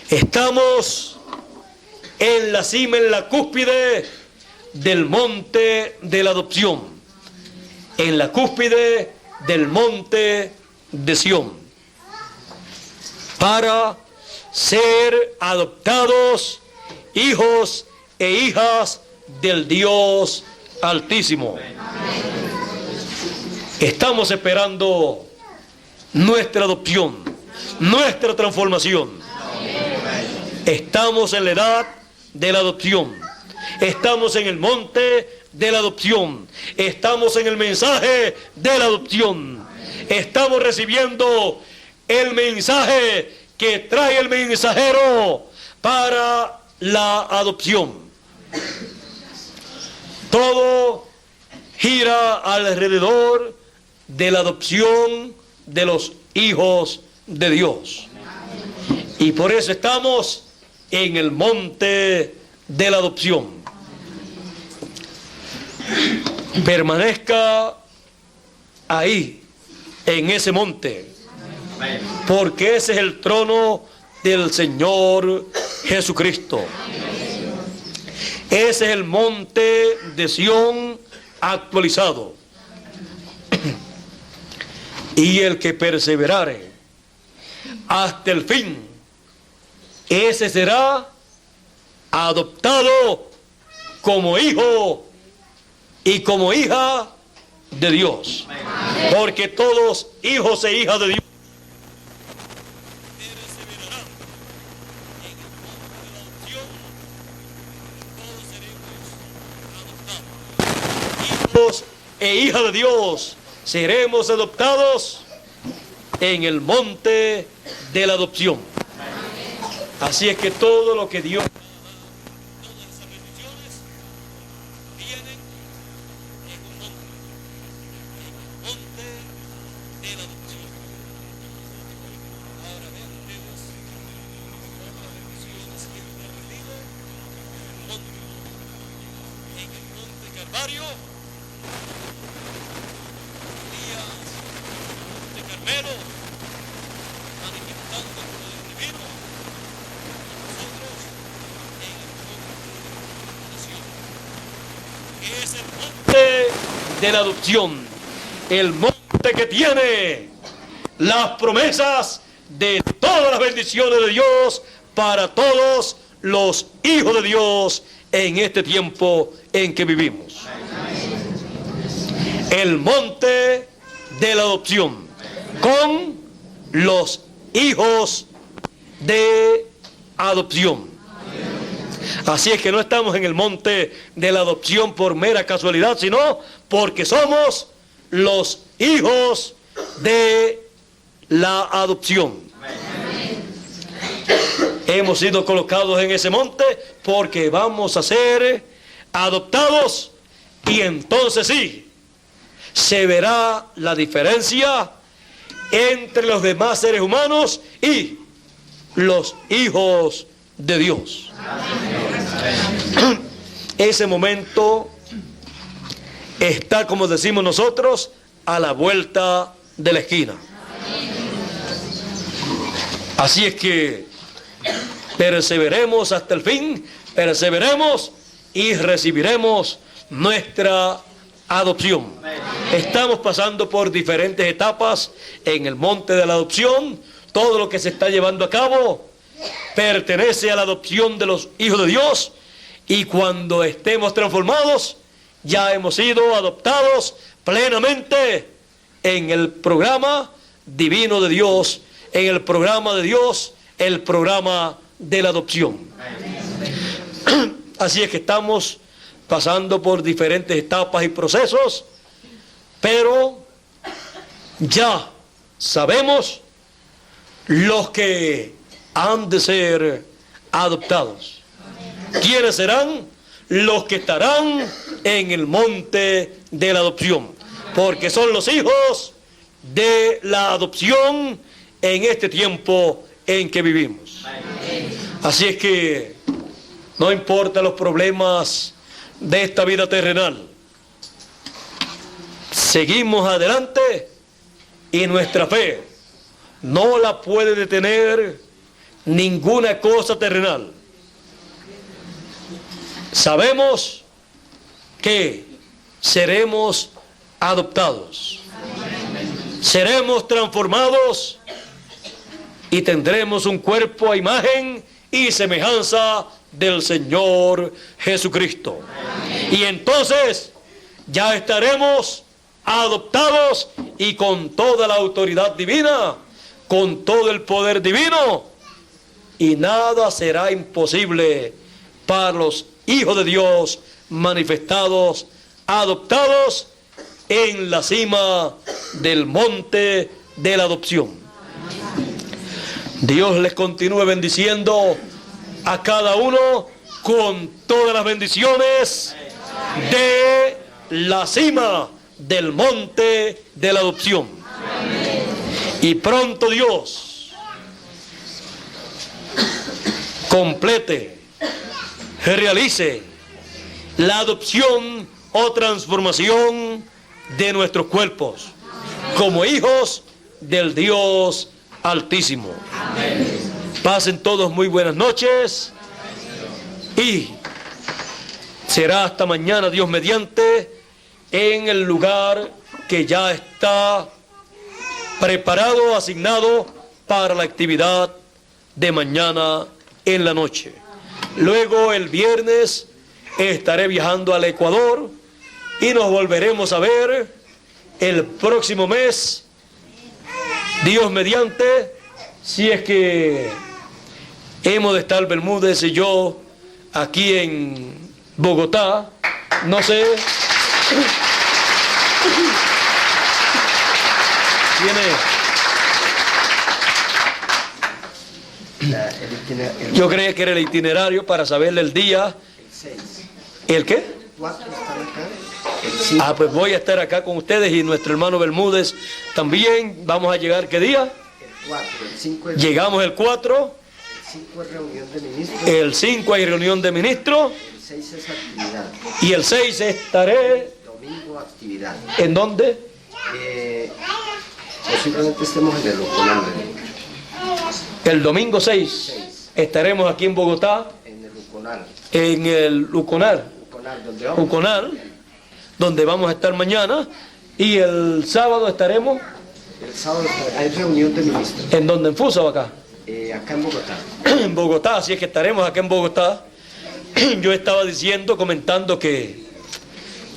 estamos en la cima, en la cúspide del monte de la adopción, en la cúspide del monte de Sión, para ser adoptados hijos e hijas del Dios Altísimo. Estamos esperando nuestra adopción, nuestra transformación. Estamos en la edad de la adopción. Estamos en el monte de la adopción. Estamos en el mensaje de la adopción. Estamos recibiendo el mensaje que trae el mensajero para la adopción. Todo gira alrededor de la adopción de los hijos de Dios. Y por eso estamos en el monte de la adopción. Permanezca ahí, en ese monte, porque ese es el trono del Señor Jesucristo. Ese es el monte de Sión actualizado. Y el que perseverare hasta el fin, ese será adoptado como hijo y como hija de Dios. Porque todos hijos e hijas de Dios perseverarán en el monte de la adopción. Todos seremos adoptados. Hijos e hijas de Dios seremos adoptados en el monte de la adopción. Así es que todo lo que Dios, todas esas bendiciones vienen en un monte de la adopción. Ahora vean ustedes cómo las bendiciones que han perdido en el monte Calvario. Elías es el monte de la adopción, el monte que tiene las promesas de todas las bendiciones de Dios para todos los hijos de Dios en este tiempo en que vivimos. El monte de la adopción con los hijos de adopción. Así es que no estamos en el monte de la adopción por mera casualidad, sino porque somos los hijos de la adopción. Hemos sido colocados en ese monte porque vamos a ser adoptados, y entonces sí, se verá la diferencia entre los demás seres humanos y los hijos de Dios. Ese momento está, como decimos nosotros, a la vuelta de la esquina. Así es que perseveremos hasta el fin, perseveremos y recibiremos nuestra adopción. Estamos pasando por diferentes etapas en el monte de la adopción. Todo lo que se está llevando a cabo pertenece a la adopción de los hijos de Dios, y cuando estemos transformados ya hemos sido adoptados plenamente en el programa divino de Dios, en el programa de Dios, el programa de la adopción. Así es que estamos pasando por diferentes etapas y procesos, pero ya sabemos los que han de ser adoptados. ¿Quiénes serán? Los que estarán en el monte de la adopción, porque son los hijos de la adopción en este tiempo en que vivimos. Así es que no importa los problemas de esta vida terrenal, seguimos adelante, y nuestra fe no la puede detener ninguna cosa terrenal. Sabemos que seremos adoptados, seremos transformados y tendremos un cuerpo a imagen y semejanza del Señor Jesucristo. Y entonces ya estaremos adoptados, y con toda la autoridad divina, con todo el poder divino, y nada será imposible para los hijos de Dios manifestados, adoptados en la cima del monte de la adopción. Dios les continúe bendiciendo a cada uno con todas las bendiciones de la cima del monte de la adopción. Y pronto Dios complete, realice la adopción o transformación de nuestros cuerpos como hijos del Dios Altísimo. Pasen todos muy buenas noches, y será hasta mañana, Dios mediante, en el lugar que ya está preparado, asignado para la actividad de mañana en la noche. Luego el viernes estaré viajando al Ecuador, y nos volveremos a ver el próximo mes, Dios mediante, si es que hemos de estar Bermúdez y yo aquí en Bogotá, no sé. Yo creía que era el itinerario para saberle el día. ¿El qué? Pues voy a estar acá con ustedes, y nuestro hermano Bermúdez también. Vamos a llegar, ¿qué día? Llegamos el 4. El 5 hay reunión de ministros. El 6 es actividad. Y el 6 estaré. Domingo actividad. ¿En dónde? Posiblemente estemos en el Luconal. El domingo 6 estaremos aquí en Bogotá. En el Luconal. En el Luconal. ¿Dónde vamos? Luconal. donde vamos a estar mañana, y el sábado estaremos. El sábado hay reunión de ministros. ¿En dónde? ¿En Fusa o acá? Acá en Bogotá. En Bogotá, así es que estaremos acá en Bogotá. Yo estaba comentando que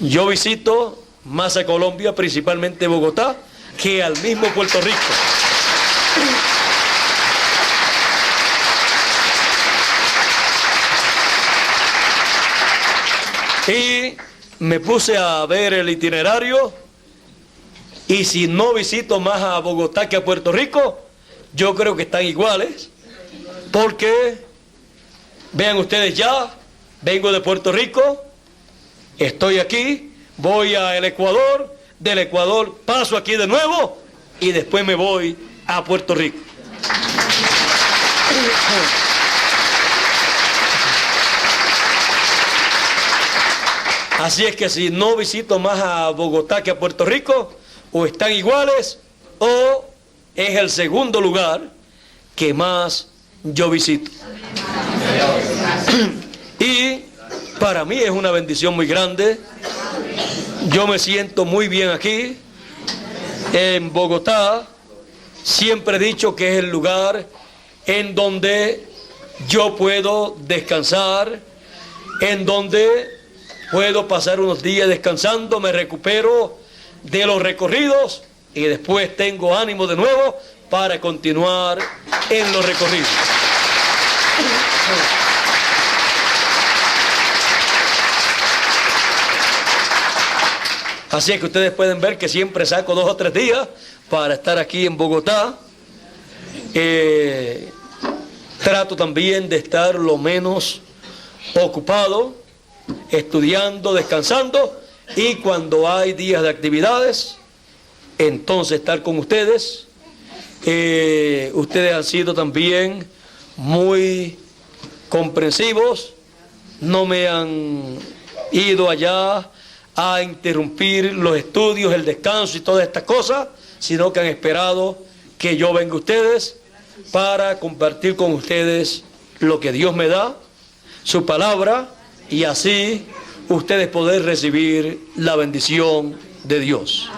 yo visito más a Colombia, principalmente Bogotá, que al mismo Puerto Rico. Y me puse a ver el itinerario, y si no visito más a Bogotá que a Puerto Rico, yo creo que están iguales, porque vean ustedes, ya vengo de Puerto Rico, estoy aquí, voy al Ecuador, del Ecuador paso aquí de nuevo y después me voy a Puerto Rico. Así es que si no visito más a Bogotá que a Puerto Rico, o están iguales, o es el segundo lugar que más yo visito. Y para mí es una bendición muy grande. Yo me siento muy bien aquí, en Bogotá. Siempre he dicho que es el lugar en donde yo puedo descansar, en donde puedo pasar unos días descansando, me recupero de los recorridos y después tengo ánimo de nuevo para continuar en los recorridos. Así es que ustedes pueden ver que siempre saco 2 o 3 días para estar aquí en Bogotá. Trato también de estar lo menos ocupado, estudiando, descansando, y cuando hay días de actividades, entonces estar con ustedes. Ustedes han sido también muy comprensivos, no me han ido allá a interrumpir los estudios, el descanso y todas estas cosas, sino que han esperado que yo venga a ustedes para compartir con ustedes lo que Dios me da, su palabra, y así ustedes poder recibir la bendición de Dios.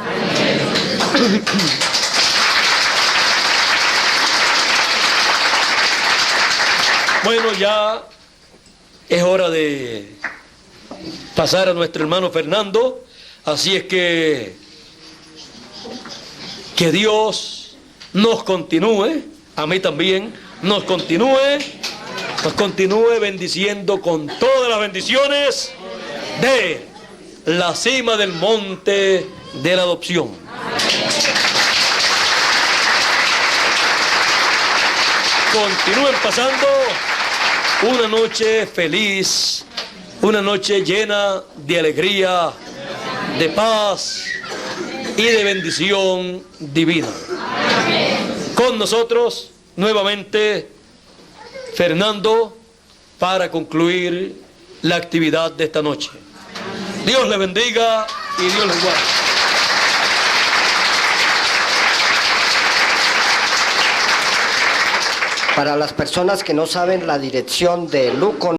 Bueno, ya es hora de pasar a nuestro hermano Fernando, así es que Dios nos continúe, a mí también, nos continúe bendiciendo con todas las bendiciones de la cima del monte de la adopción. Continúen pasando una noche feliz, una noche llena de alegría, de paz y de bendición divina. Con nosotros nuevamente Fernando para concluir la actividad de esta noche. Dios le bendiga y Dios le guarde. Para las personas que no saben la dirección de Luco